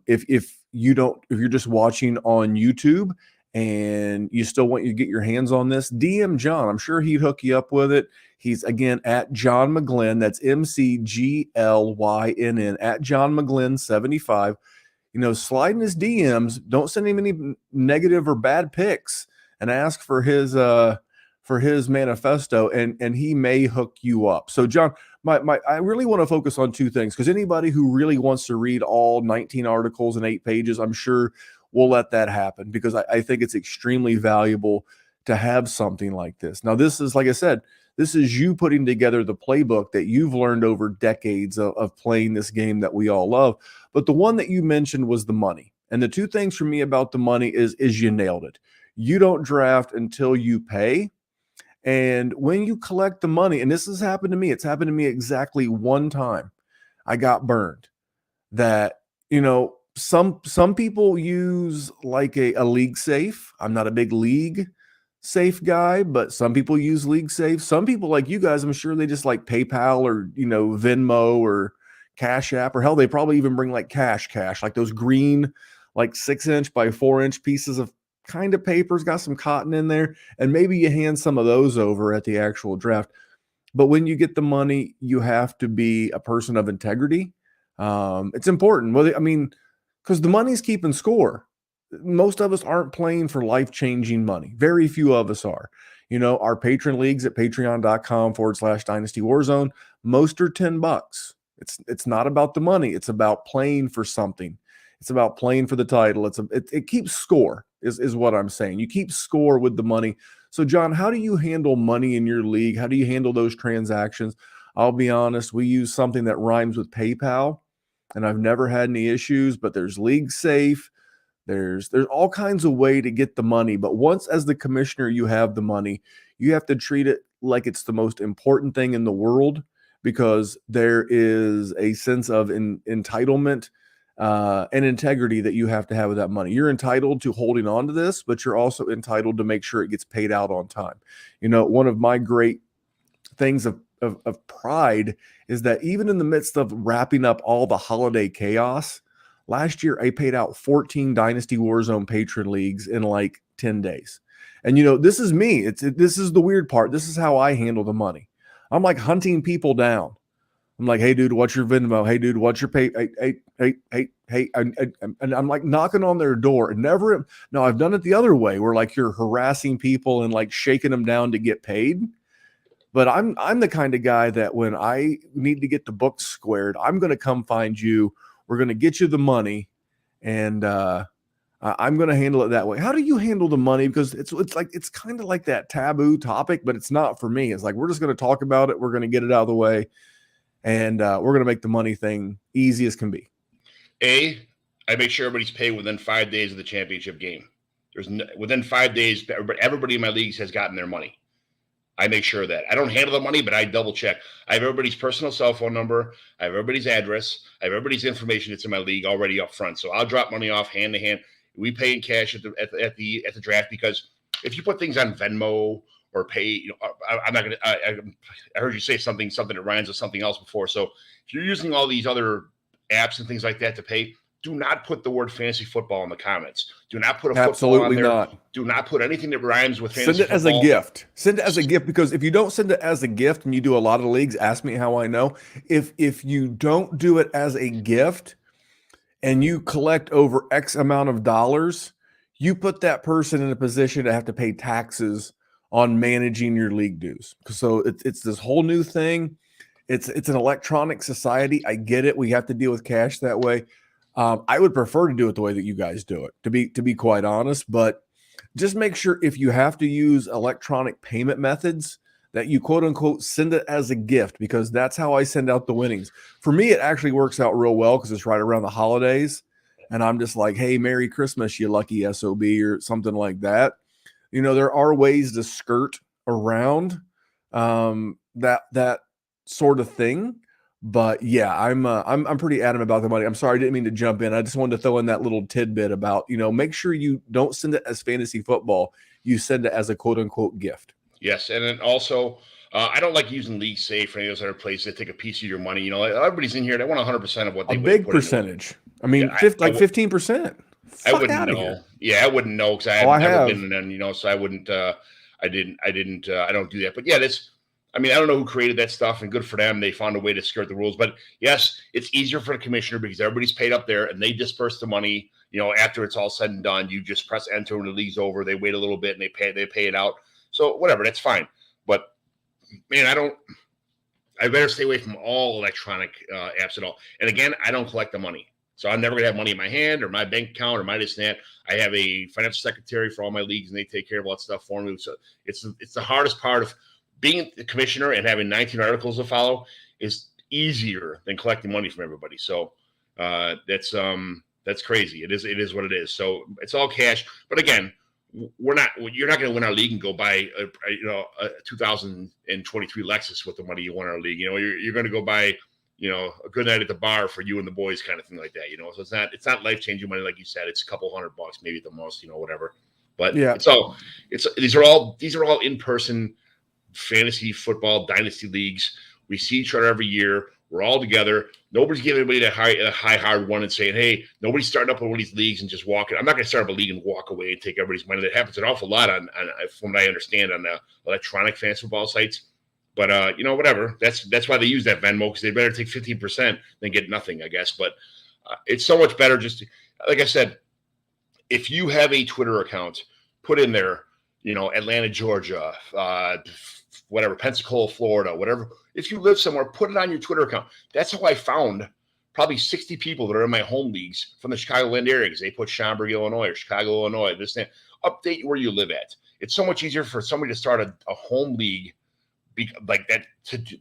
If you're just watching on YouTube and you still want you to get your hands on this, DM John. I'm sure he'd hook you up with it. He's, again, at John McGlynn. That's McGlynn, at John McGlynn 75. Slide in his DMs. Don't send him any negative or bad pics, and ask for his manifesto, and he may hook you up. So, John, I really want to focus on 2 things, because anybody who really wants to read all 19 articles in 8 pages, I'm sure we'll let that happen, because I think it's extremely valuable to have something like this. Now, this is, like I said, this is you putting together the playbook that you've learned over decades of playing this game that we all love. But the one that you mentioned was the money. And the 2 things for me about the money is you nailed it. You don't draft until you pay. And when you collect the money, and this has happened to me, it's happened to me exactly 1 time. I got burned. That some people use like a league safe. I'm not a big league safe guy, but some people use league safe. Some people like you guys, I'm sure they just like PayPal or Venmo or Cash App, or hell, they probably even bring like cash, like those green like 6-inch by 4-inch pieces of kind of papers, got some cotton in there, and maybe you hand some of those over at the actual draft. But when you get the money, you have to be a person of integrity. It's important. Well, I mean, because the money's keeping score. Most of us aren't playing for life-changing money. Very few of us are. Our patron leagues at patreon.com/Dynasty Warzone, most are $10. It's not about the money. It's about playing for something. It's about playing for the title. It keeps score is what I'm saying. You keep score with the money. So, John, how do you handle money in your league? How do you handle those transactions? I'll be honest, we use something that rhymes with PayPal, and I've never had any issues, but there's League Safe. There's all kinds of way to get the money. But once as the commissioner, you have the money, you have to treat it like it's the most important thing in the world, because there is a sense of entitlement and integrity that you have to have with that money. You're entitled to holding on to this, but you're also entitled to make sure it gets paid out on time. One of my great things of pride is that even in the midst of wrapping up all the holiday chaos, last year I paid out 14 Dynasty Warzone patron leagues in like 10 days. And this is me. This is the weird part. This is how I handle the money. I'm like hunting people down. I'm like, hey, dude, what's your Venmo? Hey, dude, what's your pay? Hey. And I'm like knocking on their door. No, I've done it the other way, where like you're harassing people and like shaking them down to get paid. But I'm the kind of guy that when I need to get the books squared, I'm going to come find you. We're going to get you the money, and I'm going to handle it that way. How do you handle the money? Because it's kind of like that taboo topic, but it's not for me. It's like we're just going to talk about it. We're going to get it out of the way, and we're going to make the money thing easy as can be. I make sure everybody's paid within 5 days of the championship game. Within 5 days, everybody in my leagues has gotten their money. I make sure of that. I don't handle the money, but I double check. I have everybody's personal cell phone number. I have everybody's address. I have everybody's information that's in my league already up front. So I'll drop money off hand to hand. We pay in cash at the draft, because if you put things on Venmo or pay, I'm not gonna. I heard you say something that rhymes with something else before. So if you're using all these other apps and things like that to pay, do not put the word fantasy football in the comments. Do not put a football on there. Not. Do not put anything that rhymes with fantasy football. Send it as a gift. Send it as a gift, because if you don't send it as a gift, and you do a lot of leagues, ask me how I know. If you don't do it as a gift and you collect over X amount of dollars, you put that person in a position to have to pay taxes on managing your league dues. So it's this whole new thing. It's an electronic society. I get it. We have to deal with cash that way. I would prefer to do it the way that you guys do it, to be quite honest, but just make sure if you have to use electronic payment methods that you quote unquote send it as a gift, because that's how I send out the winnings. For me, it actually works out real well because it's right around the holidays. And I'm just like, hey, Merry Christmas, you lucky SOB, or something like that. There are ways to skirt around that sort of thing. But yeah, I'm pretty adamant about the money. I'm sorry, I didn't mean to jump in. I just wanted to throw in that little tidbit about, make sure you don't send it as fantasy football. You send it as a quote unquote gift. Yes. And then also, I don't like using League Safe or any of those other places that take a piece of your money. Everybody's in here. They want 100% of what they a big percentage. I mean, 15%. I wouldn't know. Yeah, I wouldn't know because I've never been in them, so I wouldn't. I don't do that. But yeah, I don't know who created that stuff, and good for them. They found a way to skirt the rules. But yes, it's easier for the commissioner because everybody's paid up there and they disperse the money. After it's all said and done, you just press enter when the league's over. They wait a little bit and they pay it out. So whatever, that's fine. But man, I better stay away from all electronic apps at all. And again, I don't collect the money. So I'm never going to have money in my hand or my bank account or my this and that. I have a financial secretary for all my leagues, and they take care of all that stuff for me. So it's the hardest part of being the commissioner and having 19 articles to follow is easier than collecting money from everybody. So that's crazy. It is what it is. So it's all cash. But again, you're not going to win our league and go buy a 2023 Lexus with the money you won our league. You're going to go buy a good night at the bar for you and the boys kind of thing like that, so it's not life-changing money. Like you said, it's a couple $100 maybe at the most, whatever, but Yeah. these are all in-person fantasy football dynasty leagues. We see each other every year. We're all together. Nobody's giving anybody a high hard one and saying, hey, nobody's starting up on one of these leagues and just walking. I'm not going to start up a league and walk away and take everybody's money. That happens an awful lot from what I understand, on the electronic fantasy football sites. But whatever. That's why they use that Venmo, because they better take 15% than get nothing, I guess. But it's so much better like I said, if you have a Twitter account, put in there, Atlanta, Georgia, whatever, Pensacola, Florida, whatever. If you live somewhere, put it on your Twitter account. That's how I found probably 60 people that are in my home leagues from the Chicagoland area, because they put Schaumburg, Illinois, or Chicago, Illinois, this thing. Update where you live at. It's so much easier for somebody to start a home league like that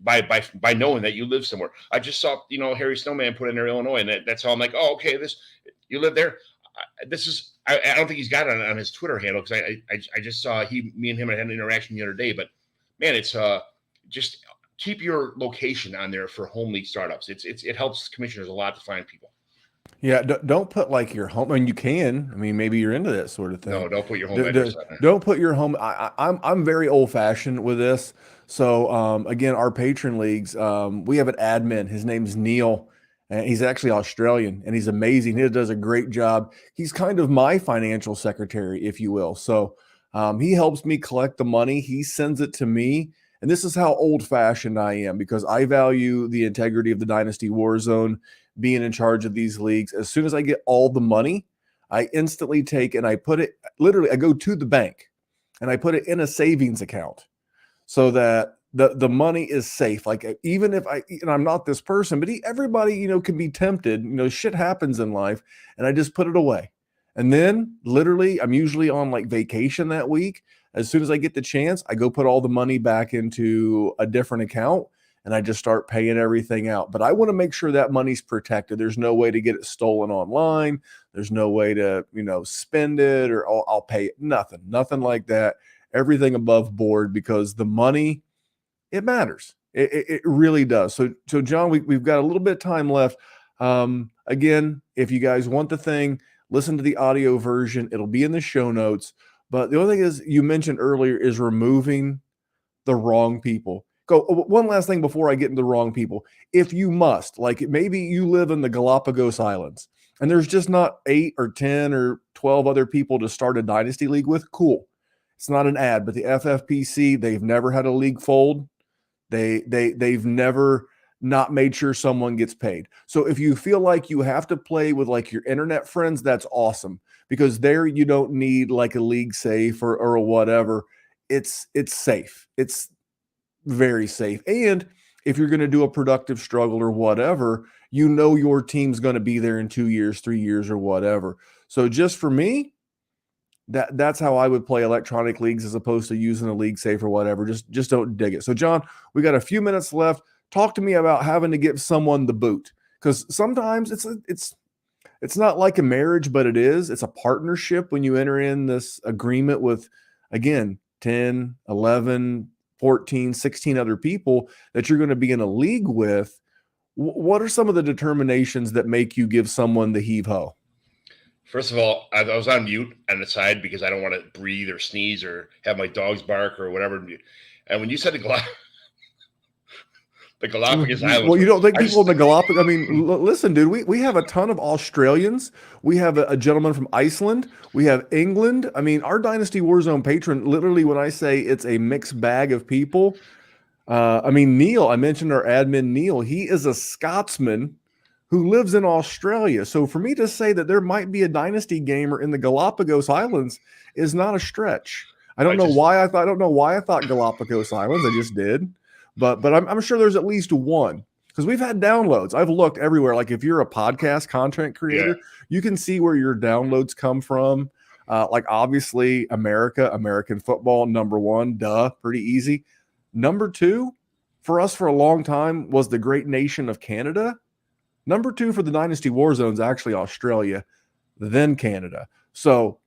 by knowing that you live somewhere. I just saw Harry Snowman put in there Illinois, and that's how I'm like, oh, okay, you live there. I don't think he's got it on his Twitter handle, because I just saw me and him had an interaction the other day. But man, it's just keep your location on there for home league startups. It helps commissioners a lot to find people. Yeah, don't put like your home. I mean, you can. I mean, maybe you're into that sort of thing. No, don't put your home address on there. Don't put your home. I'm very old fashioned with this. So again, our patron leagues, we have an admin. His name's Neil, and he's actually Australian, and he's amazing. He does a great job. He's kind of my financial secretary, if you will. So he helps me collect the money. He sends it to me. And this is how old fashioned I am, because I value the integrity of the Dynasty Warzone, being in charge of these leagues. As soon as I get all the money, I instantly take and I put it, literally, I go to the bank and I put it in a savings account so that the money is safe. Like, even if I'm not this person, but everybody, can be tempted, shit happens in life, and I just put it away. And then literally, I'm usually on like vacation that week. As soon as I get the chance, I go put all the money back into a different account, and I just start paying everything out. But I want to make sure that money's protected. There's no way to get it stolen online. There's no way to, spend it, or I'll pay it. Nothing like that. Everything above board, because the money, it matters. It really does. So John, we've got a little bit of time left. Again, if you guys want the thing, listen to the audio version. It'll be in the show notes. But the only thing is, you mentioned earlier, is removing the wrong people. One last thing before I get into the wrong people. If you must, like maybe you live in the Galapagos Islands and there's just not 8 or 10 or 12 other people to start a dynasty league with, cool. It's not an ad, but the FFPC, they've never had a league fold. They've never not made sure someone gets paid. So if you feel like you have to play with like your internet friends, that's awesome, because there you don't need like a league safe or whatever. It's safe. It's very safe. And if you're going to do a productive struggle or whatever, your team's going to be there in 2 years, 3 years, or whatever. So just for me, that's how I would play electronic leagues, as opposed to using a league safe or whatever. Just don't dig it. So John, we got a few minutes left. Talk to me about having to give someone the boot, because sometimes it's not like a marriage, but it is. It's a partnership when you enter in this agreement with, again, 10, 11, 14, 16 other people that you're going to be in a league with. What are some of the determinations that make you give someone the heave-ho? First of all, I was on mute on the side because I don't want to breathe or sneeze or have my dogs bark or whatever. And when you said the Galapagos Islands. Well, you don't think people in the Galapagos, I mean, listen, dude, we have a ton of Australians. We have a gentleman from Iceland. We have England. I mean, our Dynasty Warzone patron, literally, when I say it's a mixed bag of people, I mean, Neil, I mentioned our admin, Neil, he is a Scotsman who lives in Australia. So for me to say that there might be a Dynasty gamer in the Galapagos Islands is not a stretch. I don't know why I thought Galapagos Islands. I just did. But I'm sure there's at least one, because we've had downloads. I've looked everywhere. Like if you're a podcast content creator, you can see where your downloads come from. Like obviously American football, number one, pretty easy. Number two for us for a long time was the great nation of Canada. Number two for the Dynasty Warzone is actually Australia, then Canada. So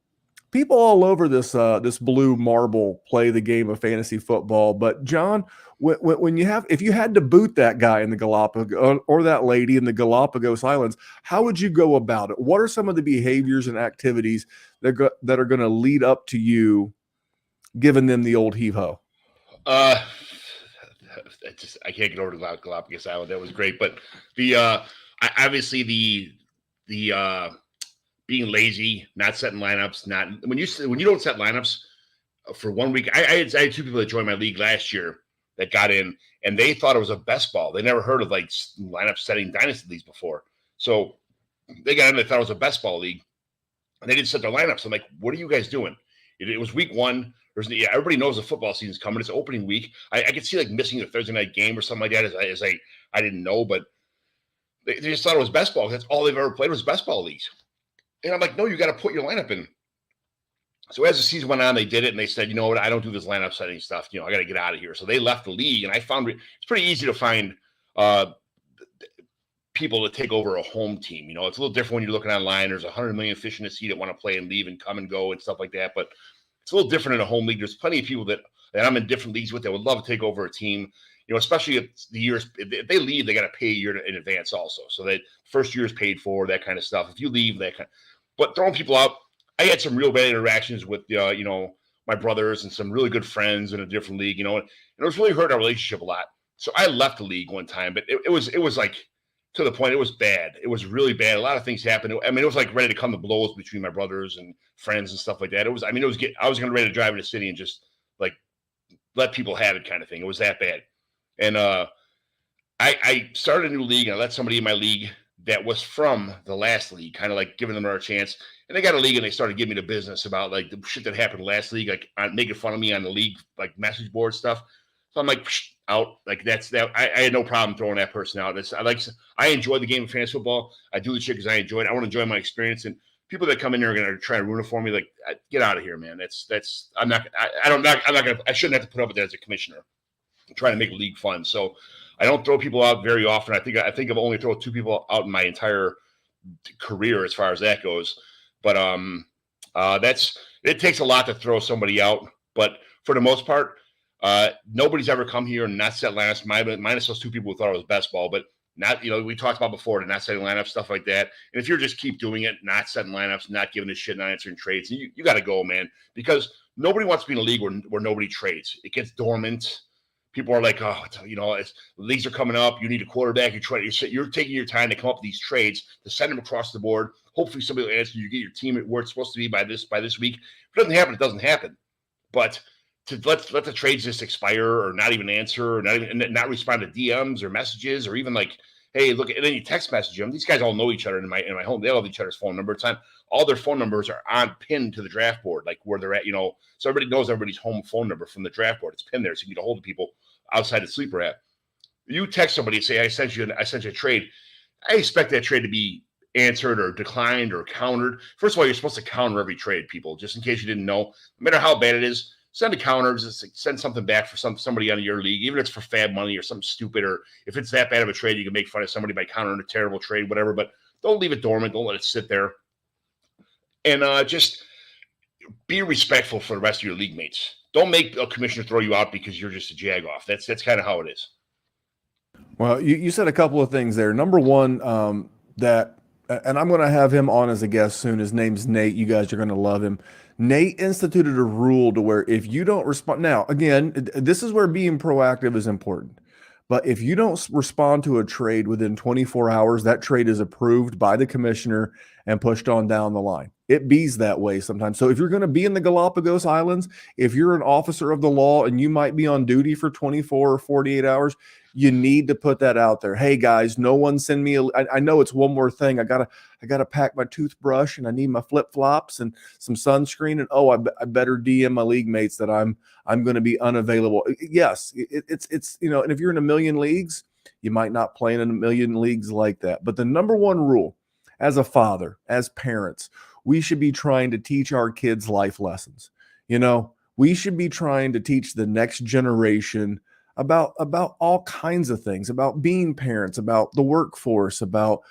people all over this blue marble play the game of fantasy football. But John, when if you had to boot that guy in the Galapagos or that lady in the Galapagos Islands, how would you go about it? What are some of the behaviors and activities that are going to lead up to you giving them the old heave ho? I can't get over to Galapagos Island. That was great, but obviously the being lazy, not setting lineups, not when you don't set lineups for 1 week. I had 2 people that joined my league last year that got in, and they thought it was a best ball. They never heard of like lineup setting dynasty leagues before, so they got in. They thought it was a best ball league, and they didn't set their lineups. I'm like, what are you guys doing? It was week 1. Everybody knows the football season's coming. It's opening week. I could see like missing the Thursday night game or something like that. As I didn't know, but they just thought it was best ball. That's all they've ever played was best ball leagues. And I'm like, no, you got to put your lineup in. So as the season went on, they did it, and they said, you know what, I don't do this lineup setting stuff. I got to get out of here. So they left the league, and I found it's pretty easy to find people to take over a home team. It's a little different when you're looking online. There's 100 million fish in the sea that want to play and leave and come and go and stuff like that. But it's a little different in a home league. There's plenty of people that I'm in different leagues with that would love to take over a team. Especially if if they leave, they got to pay a year in advance also. So that first year is paid for, that kind of stuff. If you leave, but throwing people out, I had some real bad interactions with, my brothers and some really good friends in a different league, and it was really hurt our relationship a lot. So I left the league one time, but it was like to the point, it was bad. It was really bad. A lot of things happened. I mean, it was like ready to come to blows between my brothers and friends and stuff like that. I was going to ready to drive in the city and just like let people have it kind of thing. It was that bad. And I started a new league, and I let somebody in my league that was from the last league, kind of like giving them a chance. And they got a league, and they started giving me the business about like the shit that happened last league, like making fun of me on the league, like message board stuff. So I'm like, out. Like that's that. I had no problem throwing that person out. I enjoy the game of fantasy football. I do the shit because I enjoy it. I want to enjoy my experience. And people that come in there are going to try to ruin it for me. Like, get out of here, man. I shouldn't have to put up with that as a commissioner. I'm trying to make a league fun. So I don't throw people out very often. I think I've only thrown 2 people out in my entire career as far as that goes. But it takes a lot to throw somebody out. But for the most part, nobody's ever come here and not set lineups. Minus those 2 people who thought it was best ball, but not, we talked about before, to not setting lineups, stuff like that. And if you're just keep doing it, not setting lineups, not giving a shit, not answering trades, you got to go, man, because nobody wants to be in a league where nobody trades. It gets dormant. People are like, leagues are coming up. You need a quarterback. You're taking your time to come up with these trades to send them across the board. Hopefully somebody will answer. You get your team where it's supposed to be by this week. If it doesn't happen, it doesn't happen. But to let the trades just expire or not even answer or not respond to DMs or messages or even like, hey, look, and then you text message them. These guys all know each other in my home. They all have each other's phone number. All their phone numbers are pinned to the draft board, like where they're at, so everybody knows everybody's home phone number from the draft board. It's pinned there, so you can get a hold of people outside the sleeper app. You text somebody and say, I sent you a trade. I expect that trade to be answered or declined or countered. First of all, you're supposed to counter every trade, people, just in case you didn't know. No matter how bad it is, send a counter, just send something back for somebody out of your league, even if it's for fab money or something stupid, or if it's that bad of a trade, you can make fun of somebody by countering a terrible trade, whatever, but don't leave it dormant. Don't let it sit there. And just be respectful for the rest of your league mates. Don't make a commissioner throw you out because you're just a jag-off. That's kind of how it is. Well, you said a couple of things there. Number one, and I'm going to have him on as a guest soon. His name's Nate. You guys are going to love him. Nate instituted a rule to where if you don't respond, now, again, this is where being proactive is important. But if you don't respond to a trade within 24 hours, that trade is approved by the commissioner and pushed on down the line. It bees that way sometimes. So if you're going to be in the Galapagos Islands, if you're an officer of the law and you might be on duty for 24 or 48 hours, you need to put that out there. Hey guys, no one send me I know it's one more thing. I gotta pack my toothbrush and I need my flip flops and some sunscreen, and I better DM my league mates that I'm going to be unavailable. Yes, it's and if you're in a million leagues, you might not play in a million leagues like that. But the number one rule, as a father, as parents, we should be trying to teach our kids life lessons. We should be trying to teach the next generation about all kinds of things, about being parents, about the workforce, about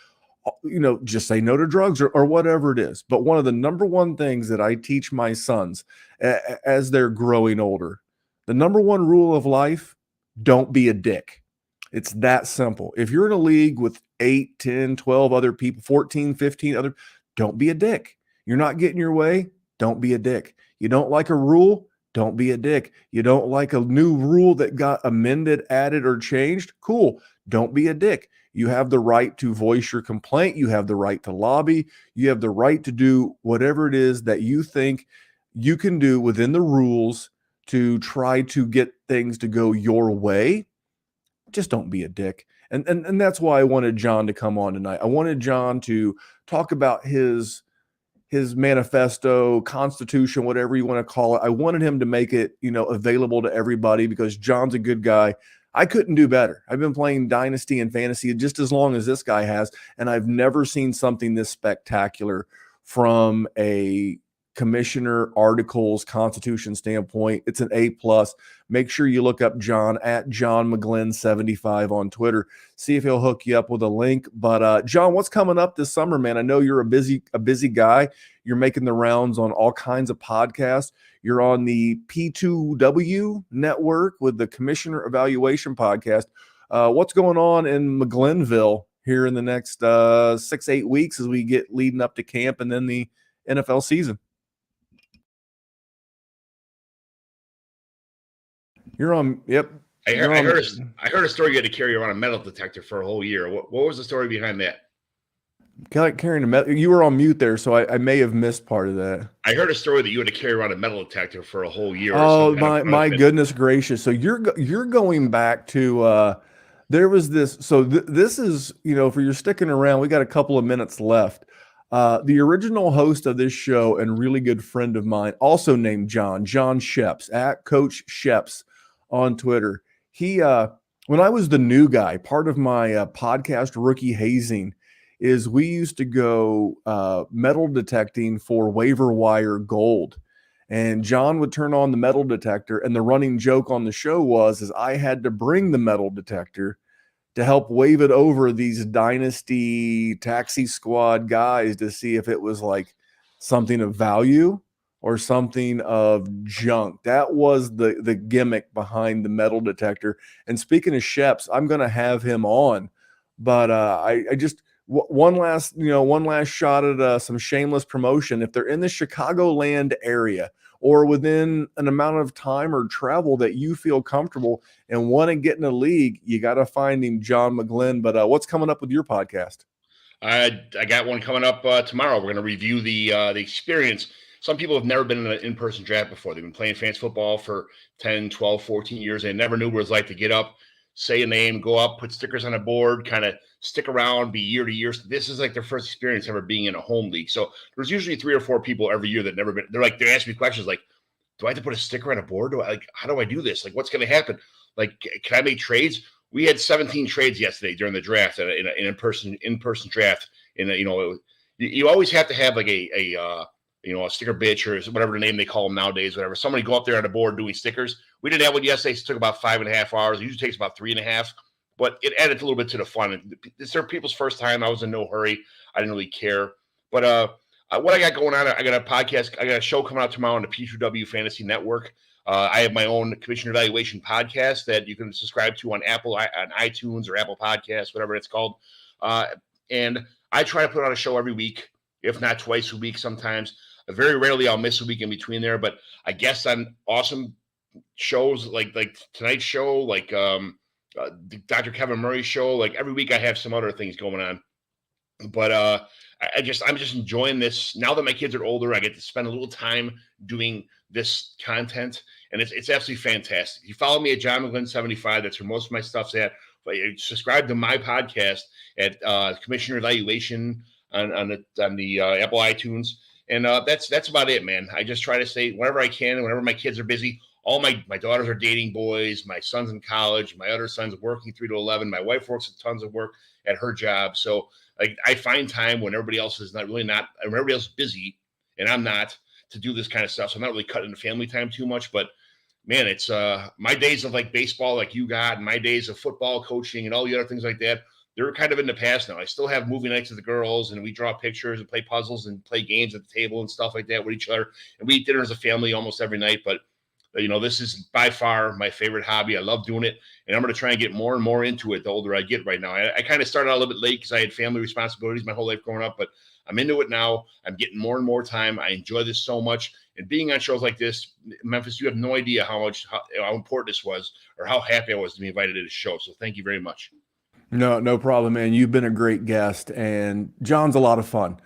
just say no to drugs or whatever it is. But one of the number one things that I teach my sons as they're growing older, the number one rule of life, don't be a dick. It's that simple. If you're in a league with 8, 10, 12 other people, 14, 15 other, don't be a dick. You're not getting your way. Don't be a dick. You don't like a rule. Don't be a dick. You don't like a new rule that got amended, added, or changed. Cool. Don't be a dick. You have the right to voice your complaint. You have the right to lobby. You have the right to do whatever it is that you think you can do within the rules to try to get things to go your way. Just don't be a dick. And that's why I wanted John to come on tonight. I wanted John to talk about his manifesto, constitution, whatever you want to call it. I wanted him to make it, available to everybody because John's a good guy. I couldn't do better. I've been playing Dynasty and Fantasy just as long as this guy has, and I've never seen something this spectacular from a commissioner articles constitution standpoint. It's an A+. Make sure you look up John at John McGlynn 75 on Twitter. See if he'll hook you up with a link. But John, what's coming up this summer, man? I know you're a busy guy. You're making the rounds on all kinds of podcasts. You're on the P2W network with the Commissioner Evaluation podcast. What's going on in McGlynnville here in the next 6-8 weeks as we get leading up to camp and then the NFL season? You're on. Yep. I heard a story you had to carry around a metal detector for a whole year. What was the story behind that? Carrying a metal. You were on mute there, so I may have missed part of that. I heard a story that you had to carry around a metal detector for a whole year. Oh my goodness gracious! So you're going back to there was this. So this is if you're sticking around, we got a couple of minutes left. The original host of this show and really good friend of mine, also named John Sheps at Coach Sheps on Twitter. He, when I was the new guy, part of my podcast rookie hazing is we used to go metal detecting for waiver wire gold. And John would turn on the metal detector, and the running joke on the show was I had to bring the metal detector to help wave it over these Dynasty taxi squad guys to see if it was like something of value or something of junk. That was the gimmick behind the metal detector. And speaking of Sheps, I'm going to have him on, but I just one last shot at some shameless promotion. If they're in the Chicagoland area or within an amount of time or travel that you feel comfortable and want to get in a league, you got to find him, John McGlynn. But what's coming up with your podcast? I got one coming up tomorrow. We're going to review the experience. Some people have never been in an in-person draft before. They've been playing fantasy football for 10, 12, 14 years. They never knew what it was like to get up, say a name, go up, put stickers on a board, kind of stick around, be year to year. So this is like their first experience ever being in a home league. So there's usually 3 or 4 people every year that never been. They're asking me questions like, do I have to put a sticker on a board? How do I do this? Like, what's going to happen? Like, can I make trades? We had 17 trades yesterday during the draft in an in-person draft. You always have to have like a sticker bitch or whatever the name they call them nowadays, whatever. Somebody go up there on the board doing stickers. We did have one yesterday. It took about 5.5 hours. It usually takes about 3.5, but it added a little bit to the fun. It's their people's first time. I was in no hurry. I didn't really care. But what I got going on, I got a podcast. I got a show coming out tomorrow on the P2W Fantasy Network. I have my own commissioner evaluation podcast that you can subscribe to on iTunes or Apple Podcasts, whatever it's called. And I try to put on a show every week, if not twice a week sometimes. Very rarely I'll miss a week in between there, but I guess on awesome shows like tonight's show, like Dr. Kevin Murray's show, like every week I have some other things going on. But I'm just enjoying this. Now that my kids are older, I get to spend a little time doing this content, and it's absolutely fantastic. You follow me at John McGlynn 75. That's where most of my stuff's at. But subscribe to my podcast at Commissioner Evaluation on the Apple iTunes. And that's about it, man. I just try to stay whenever I can, and whenever my kids are busy. All my daughters are dating boys. My son's in college. My other son's working 3 to 11. My wife works tons of work at her job. So I find time when everybody else is when everybody else is busy and I'm not, to do this kind of stuff. So I'm not really cutting into family time too much. But man, it's my days of like baseball, like you got, and my days of football coaching and all the other things like that. they're kind of in the past now. I still have movie nights with the girls, and we draw pictures and play puzzles and play games at the table and stuff like that with each other. And we eat dinner as a family almost every night. But this is by far my favorite hobby. I love doing it, and I'm going to try and get more and more into it the older I get right now. I kind of started out a little bit late because I had family responsibilities my whole life growing up, but I'm into it now. I'm getting more and more time. I enjoy this so much. And being on shows like this, Memphis, you have no idea how important this was or how happy I was to be invited to the show. So thank you very much. No problem, man. You've been a great guest, and John's a lot of fun,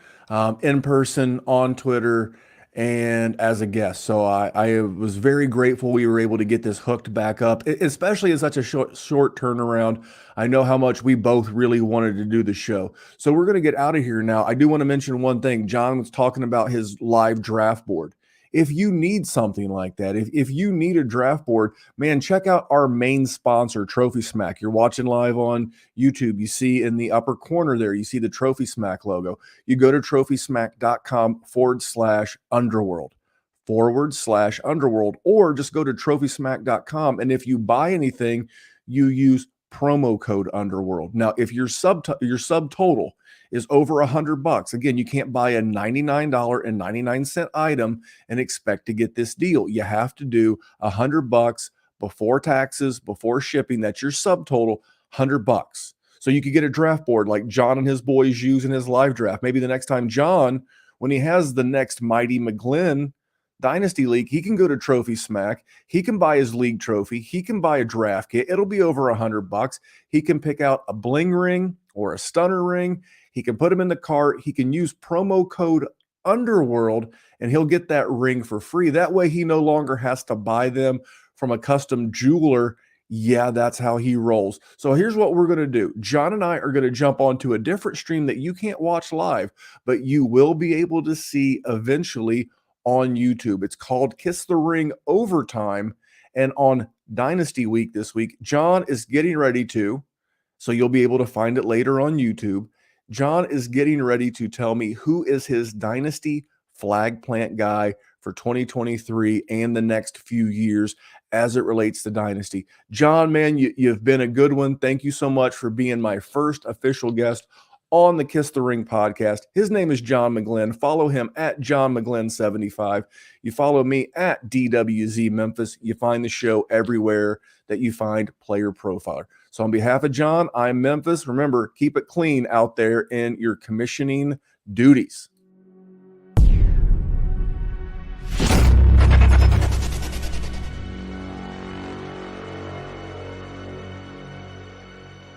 in person, on Twitter, and as a guest. So I was very grateful we were able to get this hooked back up, especially in such a short turnaround. I know how much we both really wanted to do the show. So we're going to get out of here now. I do want to mention one thing. John was talking about his live draft board. If you need something like that, if you need a draft board, man, check out our main sponsor, Trophy Smack. You're watching live on YouTube. You see in the upper corner there, you see the Trophy Smack logo. You go to trophysmack.com/underworld, or just go to trophysmack.com. And if you buy anything, you use promo code underworld. Now, if your subtotal is over $100, again, you can't buy a $99.99 item and expect to get this deal. You have to do $100 before taxes, before shipping. That's your subtotal, $100. So you could get a draft board like John and his boys use in his live draft. Maybe the next time John, when he has the next Mighty McGlynn Dynasty League, he can go to Trophy Smack. He can buy his league trophy. He can buy a draft kit. It'll be over $100. He can pick out a bling ring or a stunner ring. He can put them in the cart. He can use promo code Underworld, and he'll get that ring for free. That way he no longer has to buy them from a custom jeweler. Yeah, that's how he rolls. So here's what we're going to do. John and I are going to jump onto a different stream that you can't watch live, but you will be able to see eventually on YouTube. It's called Kiss the Ring Overtime. And on Dynasty Week this week, John is getting ready to, so you'll be able to find it later on YouTube. John is getting ready to tell me who is his Dynasty flag plant guy for 2023 and the next few years as it relates to Dynasty. John, man, you've been a good one. Thank you so much for being my first official guest on the Kiss the Ring podcast. His name is John McGlynn. Follow him at John McGlynn75. You follow me at DWZ Memphis. You find the show everywhere that you find Player Profiler. So on behalf of John, I'm Memphis. Remember, keep it clean out there in your commissioning duties.